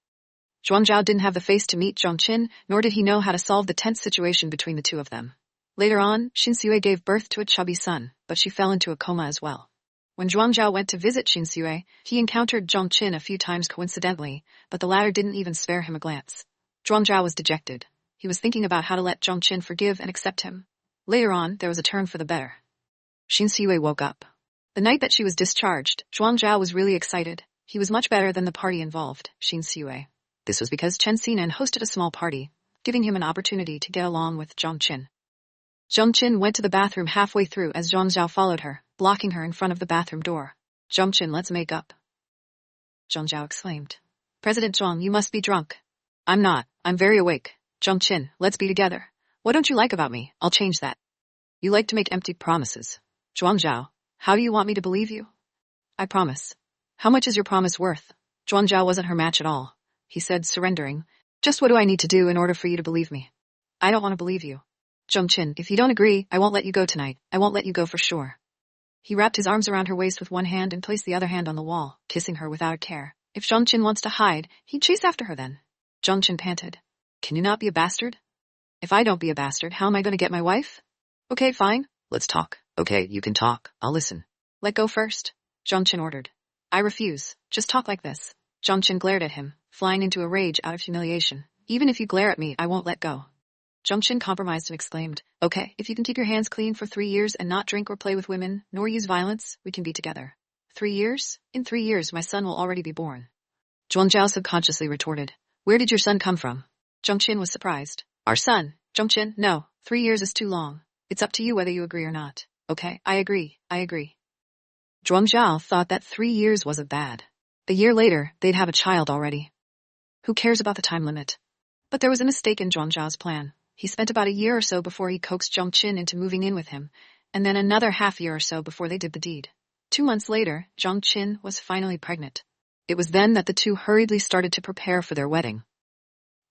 Zhuang Zhao didn't have the face to meet Zhongqin, nor did he know how to solve the tense situation between the two of them. Later on, Xin Haoyue gave birth to a chubby son, but she fell into a coma as well. When Zhuang Zhao went to visit Xin Haoyue, he encountered Zhongqin a few times coincidentally, but the latter didn't even spare him a glance. Zhuang Zhao was dejected. He was thinking about how to let Zhongqin forgive and accept him. Later on, there was a turn for the better. Xin Haoyue woke up. The night that she was discharged, Zhuang Zhao was really excited. He was much better than the party involved, Xin Haoyue. This was because Chen Xinan hosted a small party, giving him an opportunity to get along with Zhongqin. Zheng Qin went to the bathroom halfway through as Zhang Zhao followed her, blocking her in front of the bathroom door. Zheng Qin, let's make up. Zhang Zhao exclaimed. President Zhang, you must be drunk. I'm not. I'm very awake. Zheng Qin, let's be together. What don't you like about me? I'll change that. You like to make empty promises. Zhuang Zhao, how do you want me to believe you? I promise. How much is your promise worth? Zhuang Zhao wasn't her match at all. He said, surrendering. Just what do I need to do in order for you to believe me? I don't want to believe you. Zheng Qin, if you don't agree, I won't let you go tonight. I won't let you go for sure. He wrapped his arms around her waist with one hand and placed the other hand on the wall, kissing her without a care. If Zheng Qin wants to hide, he'd chase after her then. Zheng Qin panted. Can you not be a bastard? If I don't be a bastard, how am I going to get my wife? Okay, fine. Let's talk. Okay, you can talk. I'll listen. Let go first. Zheng Qin ordered. I refuse. Just talk like this. Zheng Qin glared at him, flying into a rage out of humiliation. Even if you glare at me, I won't let go. Zheng Qin compromised and exclaimed, okay, if you can keep your hands clean for 3 years and not drink or play with women, nor use violence, we can be together. 3 years? In 3 years, my son will already be born. Zhuang Zhao subconsciously retorted, where did your son come from? Zheng Qin was surprised. Our son. Zheng Qin, no, 3 years is too long. It's up to you whether you agree or not. Okay, I agree. Zhuang Zhao thought that 3 years wasn't bad. A year later, they'd have a child already. Who cares about the time limit? But there was a mistake in Zhuang Zhao's plan. He spent about a year or so before he coaxed Zheng Qin into moving in with him, and then another half year or so before they did the deed. 2 months later, Zheng Qin was finally pregnant. It was then that the two hurriedly started to prepare for their wedding.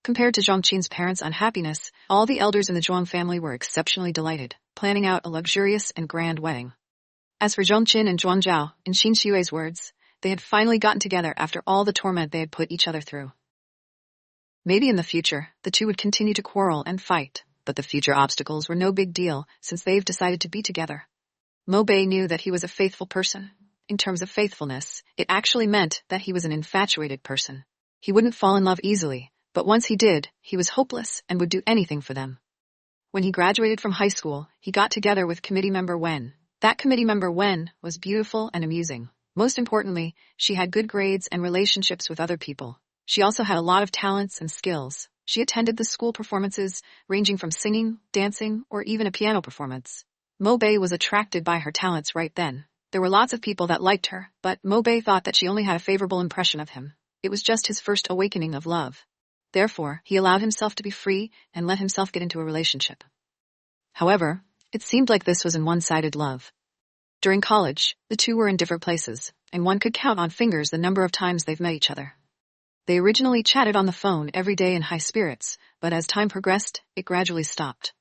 Compared to Zheng Qin's parents' unhappiness, all the elders in the Zhuang family were exceptionally delighted, planning out a luxurious and grand wedding. As for Zheng Qin and Zhuang Zhao, in Xin Haoyue's words, they had finally gotten together after all the torment they had put each other through. Maybe in the future, the two would continue to quarrel and fight, but the future obstacles were no big deal since they've decided to be together. Mo Bei knew that he was a faithful person. In terms of faithfulness, it actually meant that he was an infatuated person. He wouldn't fall in love easily, but once he did, he was hopeless and would do anything for them. When he graduated from high school, he got together with committee member Wen. That committee member Wen was beautiful and amusing. Most importantly, she had good grades and relationships with other people. She also had a lot of talents and skills. She attended the school performances, ranging from singing, dancing, or even a piano performance. Mo Bei was attracted by her talents right then. There were lots of people that liked her, but Mo Bei thought that she only had a favorable impression of him. It was just his first awakening of love. Therefore, he allowed himself to be free and let himself get into a relationship. However, it seemed like this was an one-sided love. During college, the two were in different places, and one could count on fingers the number of times they've met each other. They originally chatted on the phone every day in high spirits, but as time progressed, it gradually stopped.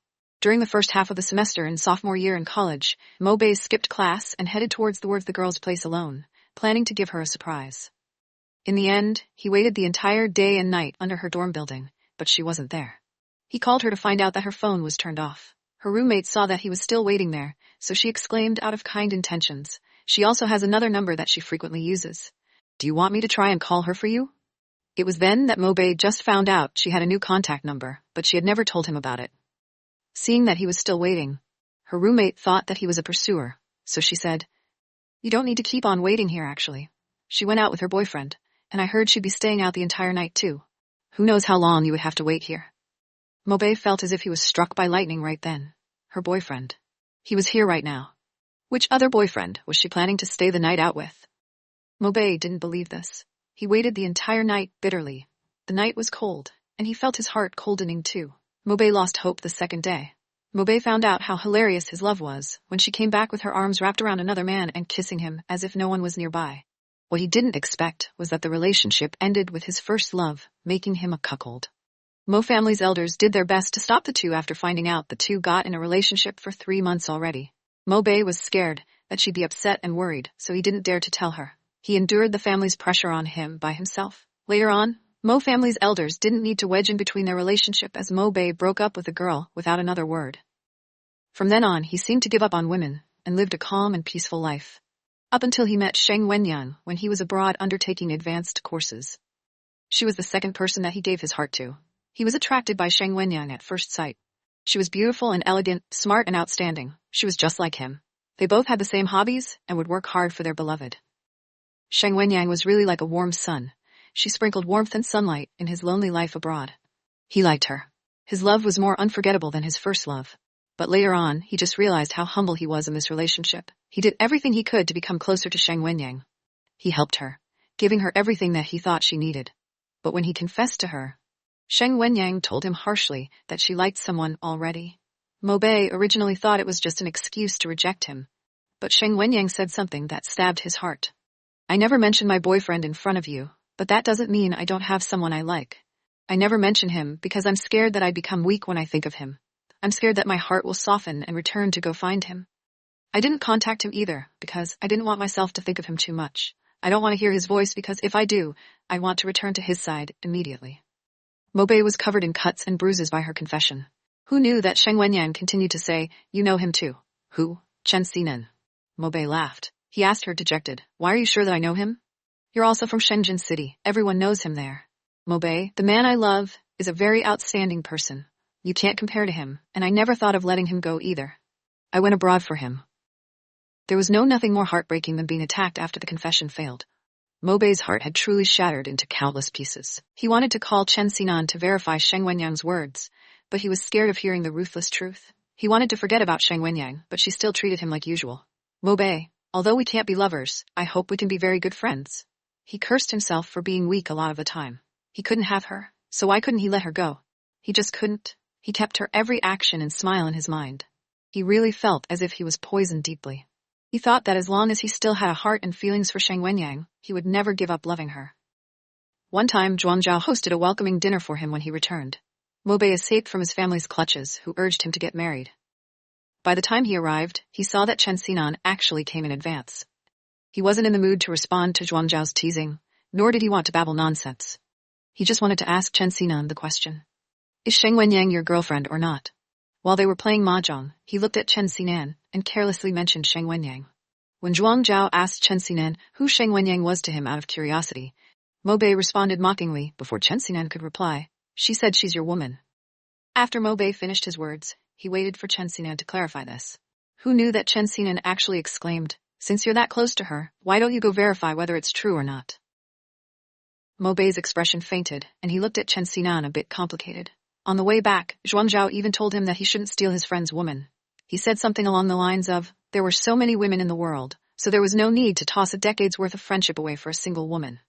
During the first half of the semester in sophomore year in college, Mo Bei skipped class and headed towards the girl's place alone, planning to give her a surprise. In the end, he waited the entire day and night under her dorm building, but she wasn't there. He called her to find out that her phone was turned off. Her roommate saw that he was still waiting there, so she exclaimed out of kind intentions, she also has another number that she frequently uses. Do you want me to try and call her for you? It was then that Mo Bei just found out she had a new contact number, but she had never told him about it. Seeing that he was still waiting, her roommate thought that he was a pursuer, so she said, you don't need to keep on waiting here actually. She went out with her boyfriend, and I heard she'd be staying out the entire night too. Who knows how long you would have to wait here. Mo Bei felt as if he was struck by lightning right then. Her boyfriend. He was here right now. Which other boyfriend was she planning to stay the night out with? Mo Bei didn't believe this. He waited the entire night bitterly. The night was cold, and he felt his heart coldening too. Mo Bei lost hope the second day. Mo Bei found out how hilarious his love was when she came back with her arms wrapped around another man and kissing him as if no one was nearby. What he didn't expect was that the relationship ended with his first love, making him a cuckold. Mo family's elders did their best to stop the two after finding out the two got in a relationship for 3 months already. Mo Bei was scared that she'd be upset and worried, so he didn't dare to tell her. He endured the family's pressure on him by himself. Later on, Mo family's elders didn't need to wedge in between their relationship as Mo Bei broke up with the girl without another word. From then on, he seemed to give up on women and lived a calm and peaceful life. Up until he met Sheng Wenyang when he was abroad undertaking advanced courses. She was the second person that he gave his heart to. He was attracted by Sheng Wenyang at first sight. She was beautiful and elegant, smart and outstanding. She was just like him. They both had the same hobbies and would work hard for their beloved. Sheng Wenyang was really like a warm sun. She sprinkled warmth and sunlight in his lonely life abroad. He liked her. His love was more unforgettable than his first love. But later on, he just realized how humble he was in this relationship. He did everything he could to become closer to Sheng Wenyang. He helped her, giving her everything that he thought she needed. But when he confessed to her, Sheng Wenyang told him harshly that she liked someone already. Mo Bei originally thought it was just an excuse to reject him. But Sheng Wenyang said something that stabbed his heart. I never mention my boyfriend in front of you, but that doesn't mean I don't have someone I like. I never mention him because I'm scared that I become weak when I think of him. I'm scared that my heart will soften and return to go find him. I didn't contact him either because I didn't want myself to think of him too much. I don't want to hear his voice because if I do, I want to return to his side immediately. Mo Bei was covered in cuts and bruises by her confession. Who knew that Sheng Wenyang continued to say, you know him too? Who? Chen Xinan. Mo Bei laughed. He asked her dejected, why are you sure that I know him? You're also from Shenzhen City. Everyone knows him there. Mo Bei, the man I love, is a very outstanding person. You can't compare to him, and I never thought of letting him go either. I went abroad for him. There was nothing more heartbreaking than being attacked after the confession failed. Mo Bei's heart had truly shattered into countless pieces. He wanted to call Chen Xinan to verify Sheng Wenyang's words, but he was scared of hearing the ruthless truth. He wanted to forget about Sheng Wenyang, but she still treated him like usual. Mo Bei, although we can't be lovers, I hope we can be very good friends. He cursed himself for being weak a lot of the time. He couldn't have her, so why couldn't he let her go? He just couldn't. He kept her every action and smile in his mind. He really felt as if he was poisoned deeply. He thought that as long as he still had a heart and feelings for Sheng Wenyang, he would never give up loving her. One time, Zhuangzhao hosted a welcoming dinner for him when he returned. Mo Bei escaped from his family's clutches, who urged him to get married. By the time he arrived, he saw that Chen Xinan actually came in advance. He wasn't in the mood to respond to Zhuangzhao's teasing, nor did he want to babble nonsense. He just wanted to ask Chen Xinan the question. Is Sheng Wenyang your girlfriend or not? While they were playing mahjong, he looked at Chen Xinan and carelessly mentioned Sheng Wenyang. When Zhuangzhao asked Chen Xinan who Sheng Wenyang was to him out of curiosity, Mo Bei responded mockingly before Chen Xinan could reply. She said she's your woman. After Mo Bei finished his words, he waited for Chen Xinan to clarify this. Who knew that Chen Xinan actually exclaimed, since you're that close to her, why don't you go verify whether it's true or not? Mo Bei's expression fainted, and he looked at Chen Xinan a bit complicated. On the way back, Zhuangzhao even told him that he shouldn't steal his friend's woman. He said something along the lines of, there were so many women in the world, so there was no need to toss a decade's worth of friendship away for a single woman.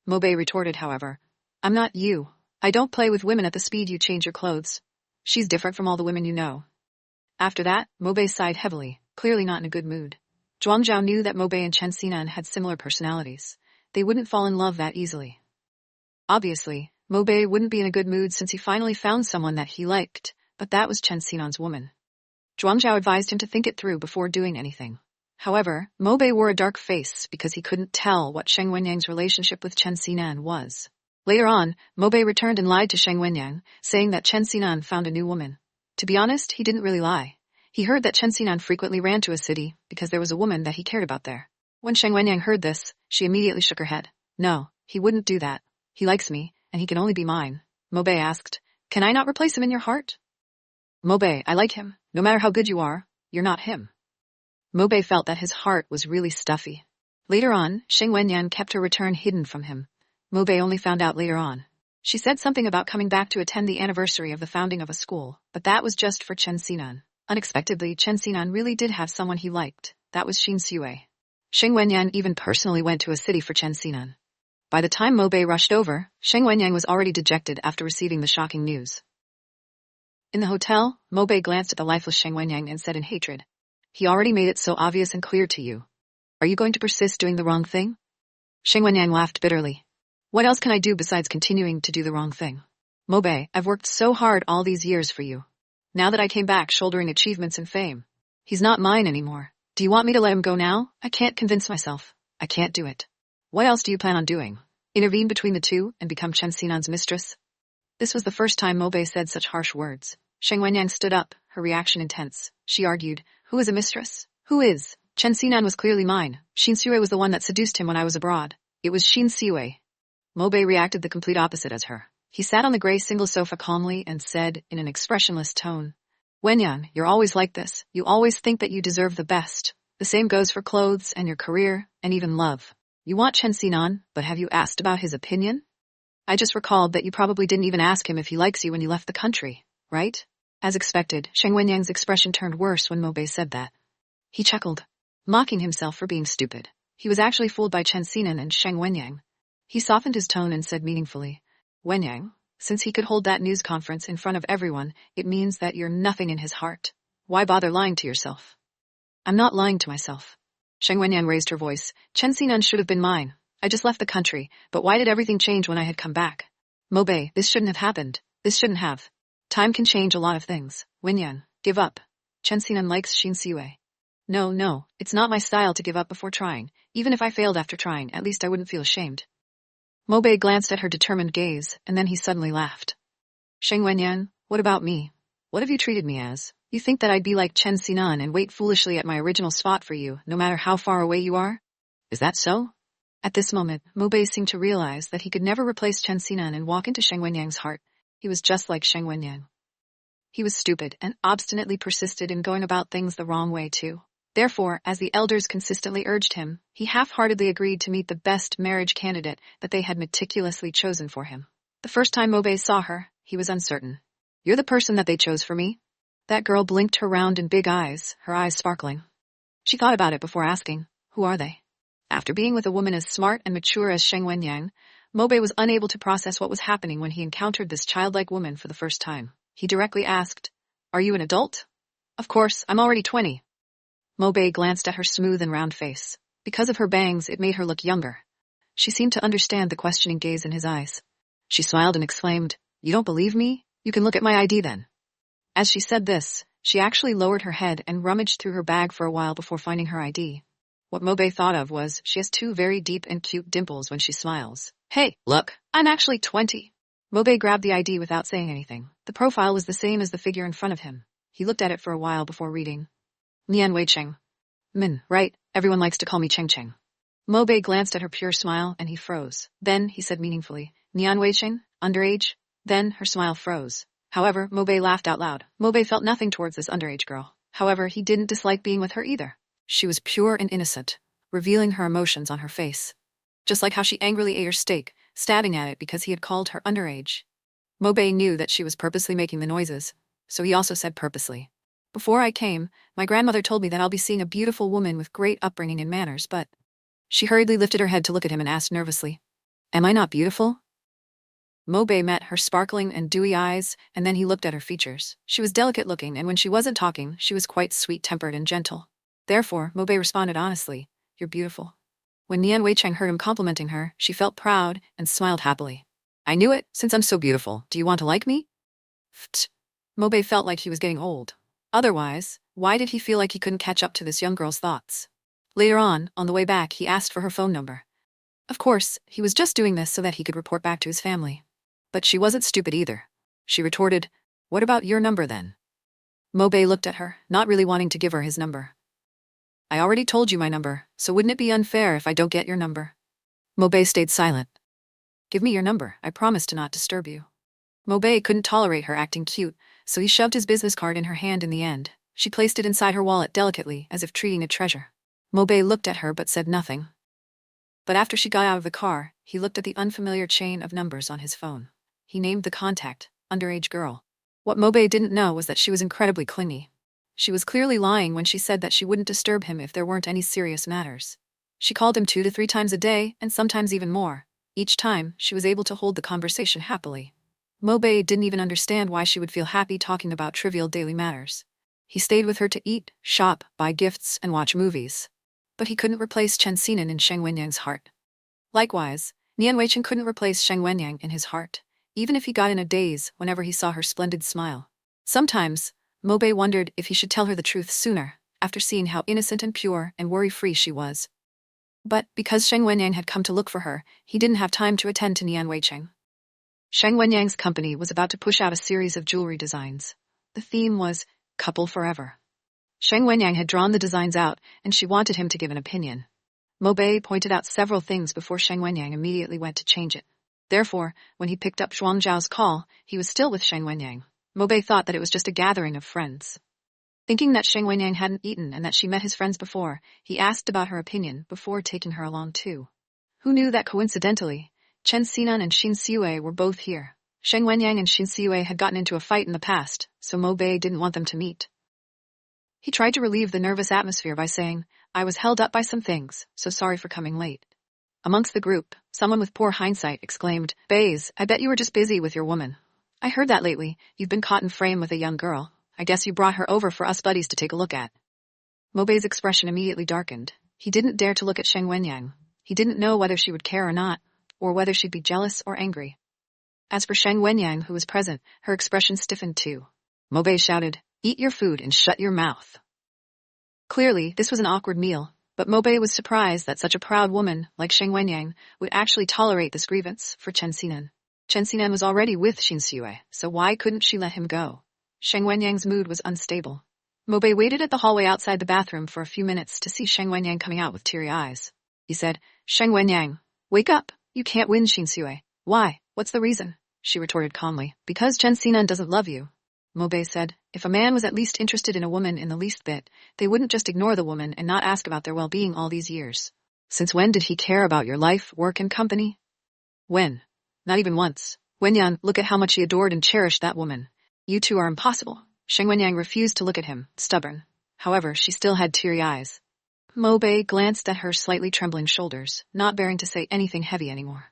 Mo Bei retorted, however, I'm not you. I don't play with women at the speed you change your clothes. She's different from all the women you know. After that, Mo Bei sighed heavily, clearly not in a good mood. Zhuangzhao knew that Mo Bei and Chen Xinan had similar personalities. They wouldn't fall in love that easily. Obviously, Mo Bei wouldn't be in a good mood since he finally found someone that he liked, but that was Chen Xinan's woman. Zhuangzhao advised him to think it through before doing anything. However, Mo Bei wore a dark face because he couldn't tell what Sheng Wenyang's relationship with Chen Xinan was. Later on, Mo Bei returned and lied to Sheng Wenyang, saying that Chen Xinan found a new woman. To be honest, he didn't really lie. He heard that Chen Xinan frequently ran to a city because there was a woman that he cared about there. When Sheng Wenyang heard this, she immediately shook her head. No, he wouldn't do that. He likes me, and he can only be mine. Mo Bei asked, can I not replace him in your heart? Mo Bei, I like him. No matter how good you are, you're not him. Mo Bei felt that his heart was really stuffy. Later on, Sheng Wenyang kept her return hidden from him. Mo Bei only found out later on. She said something about coming back to attend the anniversary of the founding of a school, but that was just for Chen Xinan. Unexpectedly, Chen Xinan really did have someone he liked. That was Xin Haoyue. Sheng Wenyang even personally went to a city for Chen Xinan. By the time Mo Bei rushed over, Sheng Wenyang was already dejected after receiving the shocking news. In the hotel, Mo Bei glanced at the lifeless Sheng Wenyang and said in hatred, he already made it so obvious and clear to you. Are you going to persist doing the wrong thing? Sheng Wenyang laughed bitterly. What else can I do besides continuing to do the wrong thing? Mo Bei, I've worked so hard all these years for you. Now that I came back shouldering achievements and fame, he's not mine anymore. Do you want me to let him go now? I can't convince myself. I can't do it. What else do you plan on doing? Intervene between the two and become Chen Xinan's mistress? This was the first time Mo Bei said such harsh words. Sheng Wenyang stood up, her reaction intense. She argued, who is a mistress? Who is? Chen Xinan was clearly mine. Xin Haoyue was the one that seduced him when I was abroad. It was Xin Haoyue. Mo Bei reacted the complete opposite as her. He sat on the gray single sofa calmly and said, in an expressionless tone, Wenyang, you're always like this. You always think that you deserve the best. The same goes for clothes and your career, and even love. You want Chen Xinan, but have you asked about his opinion? I just recalled that you probably didn't even ask him if he likes you when you left the country, right? As expected, Sheng Wenyang's expression turned worse when Mo Bei said that. He chuckled, mocking himself for being stupid. He was actually fooled by Chen Xinan and Sheng Wenyang. He softened his tone and said meaningfully, Wenyang, since he could hold that news conference in front of everyone, it means that you're nothing in his heart. Why bother lying to yourself? I'm not lying to myself. Sheng Wenyang raised her voice. Chen Xinan should have been mine. I just left the country, but why did everything change when I had come back? Mo Bei, this shouldn't have happened. This shouldn't have. Time can change a lot of things. Wenyang, give up. Chen Xinan likes Xin Haoyue. No, it's not my style to give up before trying. Even if I failed after trying, at least I wouldn't feel ashamed. Mo Bei glanced at her determined gaze, and then he suddenly laughed. Sheng Wenyang, what about me? What have you treated me as? You think that I'd be like Chen Xinan and wait foolishly at my original spot for you, no matter how far away you are? Is that so? At this moment, Mo Bei seemed to realize that he could never replace Chen Xinan and walk into Sheng Wenyang's heart. He was just like Sheng Wenyang. He was stupid and obstinately persisted in going about things the wrong way too. Therefore, as the elders consistently urged him, he half-heartedly agreed to meet the best marriage candidate that they had meticulously chosen for him. The first time Mo Bei saw her, he was uncertain. You're the person that they chose for me? That girl blinked her round and big eyes, her eyes sparkling. She thought about it before asking, who are they? After being with a woman as smart and mature as Sheng Wenyang, Mo Bei was unable to process what was happening when he encountered this childlike woman for the first time. He directly asked, Are you an adult? Of course, I'm already 20. Mo Bei glanced at her smooth and round face. Because of her bangs, it made her look younger. She seemed to understand the questioning gaze in his eyes. She smiled and exclaimed, You don't believe me? You can look at my ID then. As she said this, she actually lowered her head and rummaged through her bag for a while before finding her ID. What Mo Bei thought of was, she has two very deep and cute dimples when she smiles. Hey, look, I'm actually 20. Mo Bei grabbed the ID without saying anything. The profile was the same as the figure in front of him. He looked at it for a while before reading. Nian Wei Cheng. Min, right, everyone likes to call me Cheng Cheng. Mo Bei glanced at her pure smile and he froze. Then, he said meaningfully, Nian Wei Cheng, underage? Then, her smile froze. However, Mo Bei laughed out loud. Mo Bei felt nothing towards this underage girl. However, he didn't dislike being with her either. She was pure and innocent, revealing her emotions on her face. Just like how she angrily ate her steak, stabbing at it because he had called her underage. Mo Bei knew that she was purposely making the noises, so he also said purposely. Before I came, my grandmother told me that I'll be seeing a beautiful woman with great upbringing and manners, but... She hurriedly lifted her head to look at him and asked nervously, Am I not beautiful? Mo Bei met her sparkling and dewy eyes, and then he looked at her features. She was delicate-looking, and when she wasn't talking, she was quite sweet-tempered and gentle. Therefore, Mo Bei responded honestly, You're beautiful. When Nian Wei Cheng heard him complimenting her, she felt proud and smiled happily. I knew it, since I'm so beautiful. Do you want to like me? Pfft. Mo Bei felt like he was getting old. Otherwise, why did he feel like he couldn't catch up to this young girl's thoughts? Later on the way back, he asked for her phone number. Of course, he was just doing this so that he could report back to his family. But she wasn't stupid either. She retorted, What about your number then? Mo Bei looked at her, not really wanting to give her his number. I already told you my number, so wouldn't it be unfair if I don't get your number? Mo Bei stayed silent. Give me your number, I promise to not disturb you. Mo Bei couldn't tolerate her acting cute, so he shoved his business card in her hand in the end. She placed it inside her wallet delicately, as if treating a treasure. Mo Bei looked at her but said nothing. But after she got out of the car, he looked at the unfamiliar chain of numbers on his phone. He named the contact, underage girl. What Mo Bei didn't know was that she was incredibly clingy. She was clearly lying when she said that she wouldn't disturb him if there weren't any serious matters. She called him 2 to 3 times a day, and sometimes even more. Each time, she was able to hold the conversation happily. Mo Bei didn't even understand why she would feel happy talking about trivial daily matters. He stayed with her to eat, shop, buy gifts, and watch movies. But he couldn't replace Chen Xinan in Sheng Wenyang's heart. Likewise, Nian Weichen couldn't replace Sheng Wenyang in his heart, even if he got in a daze whenever he saw her splendid smile. Sometimes, Mo Bei wondered if he should tell her the truth sooner, after seeing how innocent and pure and worry-free she was. But, because Sheng Wenyang had come to look for her, he didn't have time to attend to Nian Weicheng. Sheng Wenyang's company was about to push out a series of jewelry designs. The theme was, Couple Forever. Sheng Wenyang had drawn the designs out, and she wanted him to give an opinion. Mo Bei pointed out several things before Sheng Wenyang immediately went to change it. Therefore, when he picked up Zhuang Zhao's call, he was still with Sheng Wenyang. Mo Bei thought that it was just a gathering of friends. Thinking that Sheng Wenyang hadn't eaten and that she met his friends before, he asked about her opinion before taking her along too. Who knew that coincidentally, Chen Xinan and Xin Haoyue were both here? Sheng Wenyang and Xin Haoyue had gotten into a fight in the past, so Mo Bei didn't want them to meet. He tried to relieve the nervous atmosphere by saying, I was held up by some things, so sorry for coming late. Amongst the group, someone with poor hindsight exclaimed, Bays, I bet you were just busy with your woman. I heard that lately, you've been caught in frame with a young girl. I guess you brought her over for us buddies to take a look at. Mo Bei's expression immediately darkened. He didn't dare to look at Sheng Wenyang. He didn't know whether she would care or not, or whether she'd be jealous or angry. As for Sheng Wenyang, who was present, her expression stiffened too. Mo Bei shouted, Eat your food and shut your mouth. Clearly, this was an awkward meal, but Mo Bei was surprised that such a proud woman like Sheng Wenyang would actually tolerate this grievance for Chen Xinan. Chen Xinan was already with Xin Haoyue, so why couldn't she let him go? Sheng Wenyang's mood was unstable. Mo Bei waited at the hallway outside the bathroom for a few minutes to see Sheng Wenyang coming out with teary eyes. He said, Sheng Wenyang, wake up. You can't win, Xin Haoyue. Why? What's the reason? She retorted calmly. Because Chen Xinan doesn't love you. Mo Bei said, if a man was at least interested in a woman in the least bit, they wouldn't just ignore the woman and not ask about their well-being all these years. Since when did he care about your life, work, and company? When? Not even once. Wenyang, look at how much he adored and cherished that woman. You two are impossible. Sheng Wenyang refused to look at him, stubborn. However, she still had teary eyes. Mo Bei glanced at her slightly trembling shoulders, not bearing to say anything heavy anymore.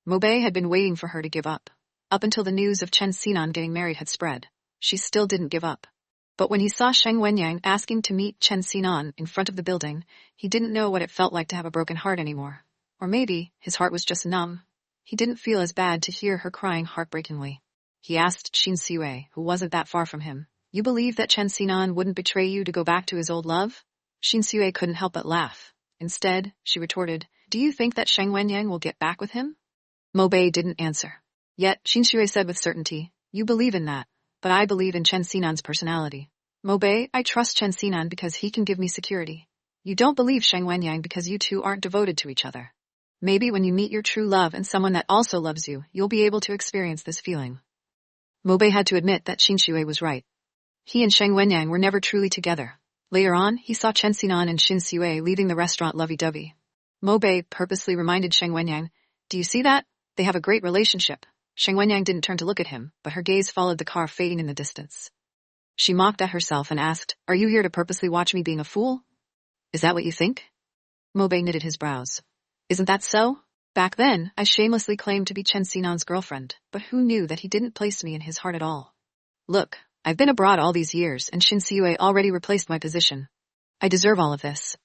Mo Bei had been waiting for her to give up. Up until the news of Chen Xinan getting married had spread, she still didn't give up. But when he saw Sheng Wenyang asking to meet Chen Xinan in front of the building, he didn't know what it felt like to have a broken heart anymore. Or maybe his heart was just numb. He didn't feel as bad to hear her crying heartbreakingly. He asked Xin Haoyue, who wasn't that far from him, You believe that Chen Xinan wouldn't betray you to go back to his old love? Xin Haoyue couldn't help but laugh. Instead, she retorted, Do you think that Sheng Wenyang will get back with him? Mo Bei didn't answer. Yet, Xin Haoyue said with certainty, You believe in that. But I believe in Chen Xinan's personality. Mo Bei, I trust Chen Xinan because he can give me security. You don't believe Sheng Wenyang because you two aren't devoted to each other. Maybe when you meet your true love and someone that also loves you, you'll be able to experience this feeling. Mo Bei had to admit that Xin Haoyue was right. He and Sheng Wenyang were never truly together. Later on, he saw Chen Xinan and Xin Haoyue leaving the restaurant lovey-dovey. Mo Bei purposely reminded Sheng Wenyang, Do you see that? They have a great relationship. Sheng Wenyang didn't turn to look at him, but her gaze followed the car fading in the distance. She mocked at herself and asked, Are you here to purposely watch me being a fool? Is that what you think? Mo Bei knitted his brows. Isn't that so? Back then, I shamelessly claimed to be Chen Xinan's girlfriend, but who knew that he didn't place me in his heart at all? Look, I've been abroad all these years and Xin Haoyue already replaced my position. I deserve all of this.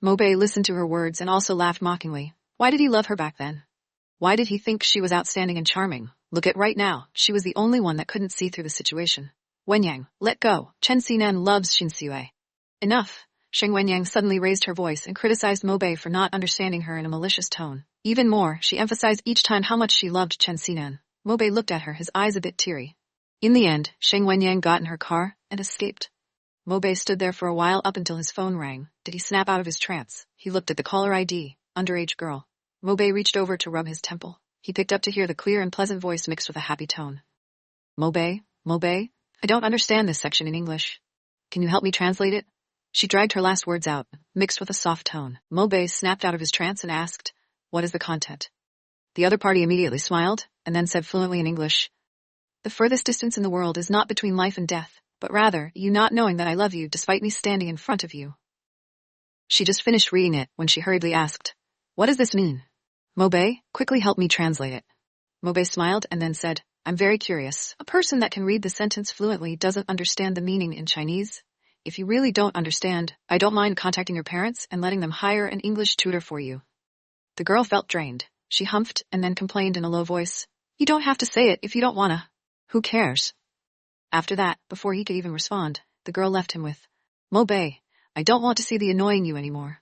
Mo Bei listened to her words and also laughed mockingly. Why did he love her back then? Why did he think she was outstanding and charming? Look at right now, she was the only one that couldn't see through the situation. Wenyang, let go. Chen Xinan loves Xin Haoyue. Enough. Sheng Wenyang suddenly raised her voice and criticized Mo Bei for not understanding her in a malicious tone. Even more, she emphasized each time how much she loved Chen Xinan. Mo Bei looked at her, his eyes a bit teary. In the end, Sheng Wenyang got in her car and escaped. Mo Bei stood there for a while up until his phone rang. Did he snap out of his trance? He looked at the caller ID, underage girl. Mo Bei reached over to rub his temple. He picked up to hear the clear and pleasant voice mixed with a happy tone. Mo Bei, I don't understand this section in English. Can you help me translate it? She dragged her last words out, mixed with a soft tone. Mo Bei snapped out of his trance and asked, What is the content? The other party immediately smiled, and then said fluently in English, The furthest distance in the world is not between life and death, but rather, you not knowing that I love you despite me standing in front of you. She just finished reading it when she hurriedly asked, What does this mean? Mo Bei, quickly help me translate it. Mo Bei smiled and then said, I'm very curious. A person that can read the sentence fluently doesn't understand the meaning in Chinese. If you really don't understand, I don't mind contacting your parents and letting them hire an English tutor for you. The girl felt drained. She humphed and then complained in a low voice, You don't have to say it if you don't wanna. Who cares? After that, before he could even respond, the girl left him with, Mo Bei, I don't want to see the annoying you anymore.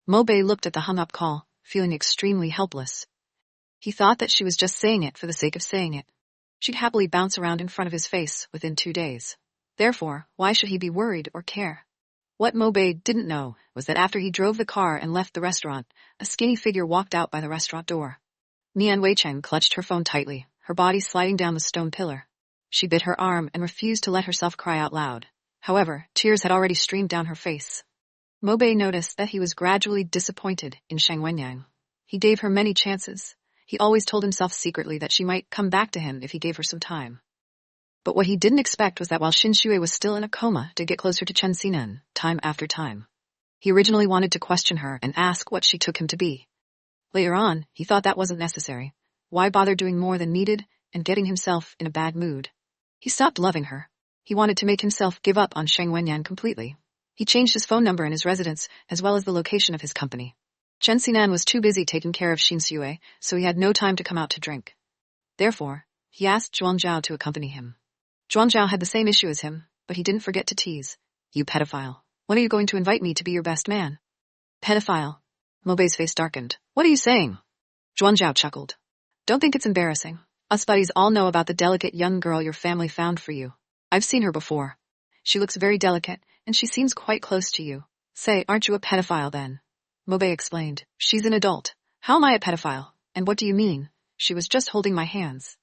Mo Bei looked at the hung-up call, feeling extremely helpless. He thought that she was just saying it for the sake of saying it. She'd happily bounce around in front of his face within 2 days. Therefore, why should he be worried or care? What Mo Bei didn't know was that after he drove the car and left the restaurant, a skinny figure walked out by the restaurant door. Nian Weicheng clutched her phone tightly, her body sliding down the stone pillar. She bit her arm and refused to let herself cry out loud. However, tears had already streamed down her face. Mo Bei noticed that he was gradually disappointed in Sheng Wenyang. He gave her many chances. He always told himself secretly that she might come back to him if he gave her some time. But what he didn't expect was that while Xin Haoyue was still in a coma, to get closer to Chen Xinan, time after time. He originally wanted to question her and ask what she took him to be. Later on, he thought that wasn't necessary. Why bother doing more than needed and getting himself in a bad mood? He stopped loving her. He wanted to make himself give up on Sheng Wenyan completely. He changed his phone number and his residence, as well as the location of his company. Chen Xinan was too busy taking care of Xin Haoyue, so he had no time to come out to drink. Therefore, he asked Zhuang Zhao to accompany him. Zhuang Zhao had the same issue as him, but he didn't forget to tease. You pedophile. When are you going to invite me to be your best man? Pedophile. Mo Bei's face darkened. What are you saying? Zhuang Zhao chuckled. Don't think it's embarrassing. Us buddies all know about the delicate young girl your family found for you. I've seen her before. She looks very delicate, and she seems quite close to you. Say, aren't you a pedophile then? Mo Bei explained. She's an adult. How am I a pedophile? And what do you mean? She was just holding my hands.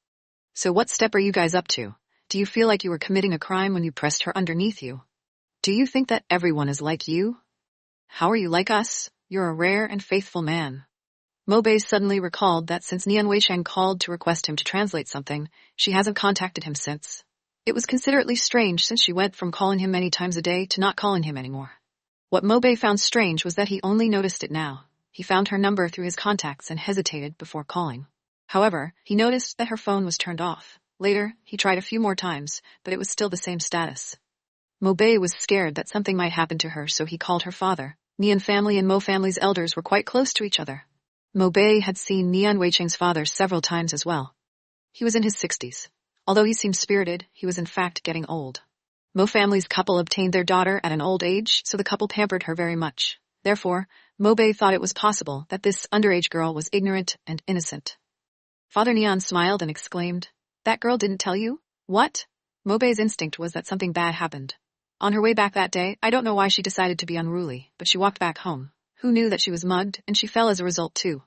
So what step are you guys up to? Do you feel like you were committing a crime when you pressed her underneath you? Do you think that everyone is like you? How are you like us? You're a rare and faithful man. Mo Bei suddenly recalled that since Nian Weicheng called to request him to translate something, she hasn't contacted him since. It was considerately strange since she went from calling him many times a day to not calling him anymore. What Mo Bei found strange was that he only noticed it now. He found her number through his contacts and hesitated before calling. However, he noticed that her phone was turned off. Later, he tried a few more times, but it was still the same status. Mo Bei was scared that something might happen to her, so he called her father. Nian family and Mo family's elders were quite close to each other. Mo Bei had seen Nian Weicheng's father several times as well. He was in his 60s. Although he seemed spirited, he was in fact getting old. Mo family's couple obtained their daughter at an old age, so the couple pampered her very much. Therefore, Mo Bei thought it was possible that this underage girl was ignorant and innocent. Father Nian smiled and exclaimed, That girl didn't tell you? What? Mo Bei's instinct was that something bad happened. On her way back that day, I don't know why she decided to be unruly, but she walked back home. Who knew that she was mugged, and she fell as a result too.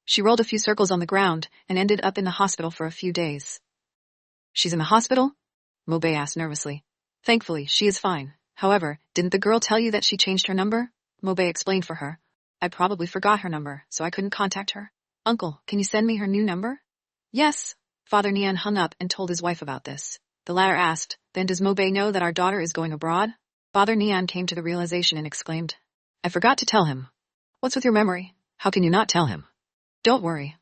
She rolled a few circles on the ground and ended up in the hospital for a few days. She's in the hospital? Mo Bei asked nervously. Thankfully, she is fine. However, didn't the girl tell you that she changed her number? Mo Bei explained for her. I probably forgot her number, so I couldn't contact her. Uncle, can you send me her new number? Yes. Father Nian hung up and told his wife about this. The latter asked, Then does Mo Bei know that our daughter is going abroad? Father Nian came to the realization and exclaimed, I forgot to tell him. What's with your memory? How can you not tell him? Don't worry.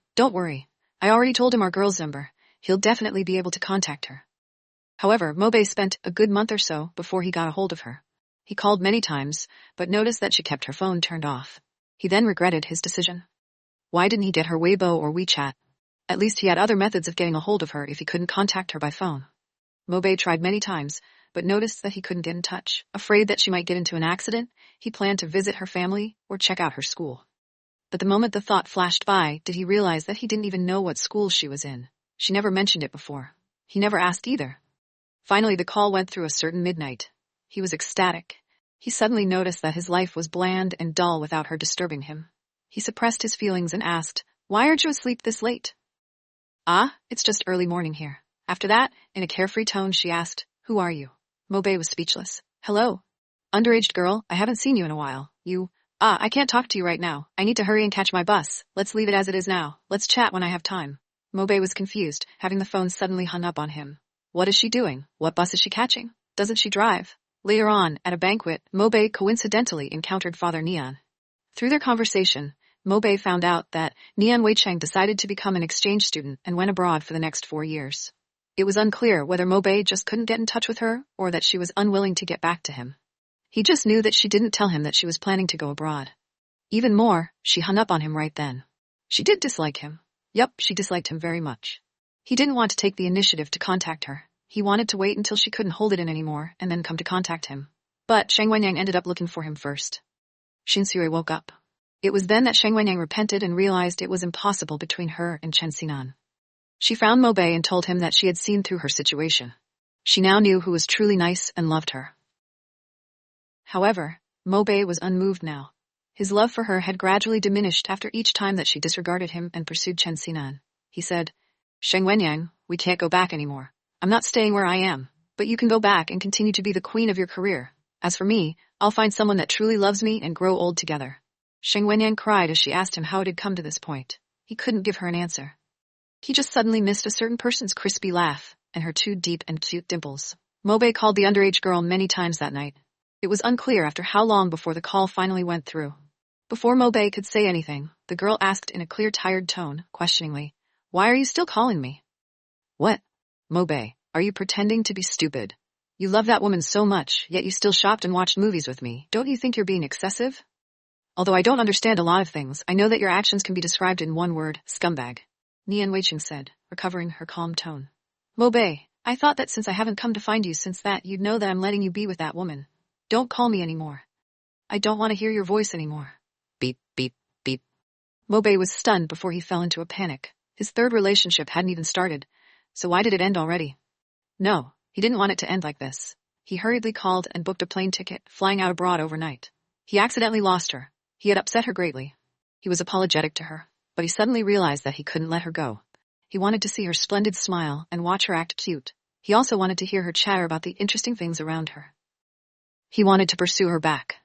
I already told him our girl's number. He'll definitely be able to contact her. However, Mo Bei spent a good month or so before he got a hold of her. He called many times, but noticed that she kept her phone turned off. He then regretted his decision. Why didn't he get her Weibo or WeChat? At least he had other methods of getting a hold of her if he couldn't contact her by phone. Mo Bei tried many times, but noticed that he couldn't get in touch. Afraid that she might get into an accident, he planned to visit her family or check out her school. But the moment the thought flashed by, did he realize that he didn't even know what school she was in. She never mentioned it before. He never asked either. Finally, the call went through a certain midnight. He was ecstatic. He suddenly noticed that his life was bland and dull without her disturbing him. He suppressed his feelings and asked, Why aren't you asleep this late? Ah, it's just early morning here. After that, in a carefree tone, she asked, Who are you? Mo Bei was speechless. Hello. Underage girl, I haven't seen you in a while. I can't talk to you right now. I need to hurry and catch my bus. Let's leave it as it is now. Let's chat when I have time. Mo Bei was confused, having the phone suddenly hung up on him. What is she doing? What bus is she catching? Doesn't she drive? Later on, at a banquet, Mo Bei coincidentally encountered Father Nian. Through their conversation, Mo Bei found out that Nian Weicheng decided to become an exchange student and went abroad for the next 4 years. It was unclear whether Mo Bei just couldn't get in touch with her or that she was unwilling to get back to him. He just knew that she didn't tell him that she was planning to go abroad. Even more, she hung up on him right then. She did dislike him. Yup, she disliked him very much. He didn't want to take the initiative to contact her. He wanted to wait until she couldn't hold it in anymore and then come to contact him. But Sheng Wenyang ended up looking for him first. Xin Haoyue woke up. It was then that Sheng Wenyang repented and realized it was impossible between her and Chen Xinan. She found Mo Bei and told him that she had seen through her situation. She now knew who was truly nice and loved her. However, Mo Bei was unmoved now. His love for her had gradually diminished after each time that she disregarded him and pursued Chen Xinan. He said, Sheng Wenyang, we can't go back anymore. I'm not staying where I am, but you can go back and continue to be the queen of your career. As for me, I'll find someone that truly loves me and grow old together. Sheng Wenyang cried as she asked him how it had come to this point. He couldn't give her an answer. He just suddenly missed a certain person's crispy laugh, and her two deep and cute dimples. Mobe called the underage girl many times that night. It was unclear after how long before the call finally went through. Before Mobe could say anything, the girl asked in a clear, tired tone, questioningly, "Why are you still calling me?" "What? Mobe, are you pretending to be stupid? You love that woman so much, yet you still shopped and watched movies with me. Don't you think you're being excessive? Although I don't understand a lot of things, I know that your actions can be described in one word, scumbag," Nian Weiqing said, recovering her calm tone. "Mobe, I thought that since I haven't come to find you since that you'd know that I'm letting you be with that woman. Don't call me anymore. I don't want to hear your voice anymore." Beep, beep, beep. Mobe was stunned before he fell into a panic. His third relationship hadn't even started, so why did it end already? No, he didn't want it to end like this. He hurriedly called and booked a plane ticket, flying out abroad overnight. He accidentally lost her. He had upset her greatly. He was apologetic to her, but he suddenly realized that he couldn't let her go. He wanted to see her splendid smile and watch her act cute. He also wanted to hear her chatter about the interesting things around her. He wanted to pursue her back.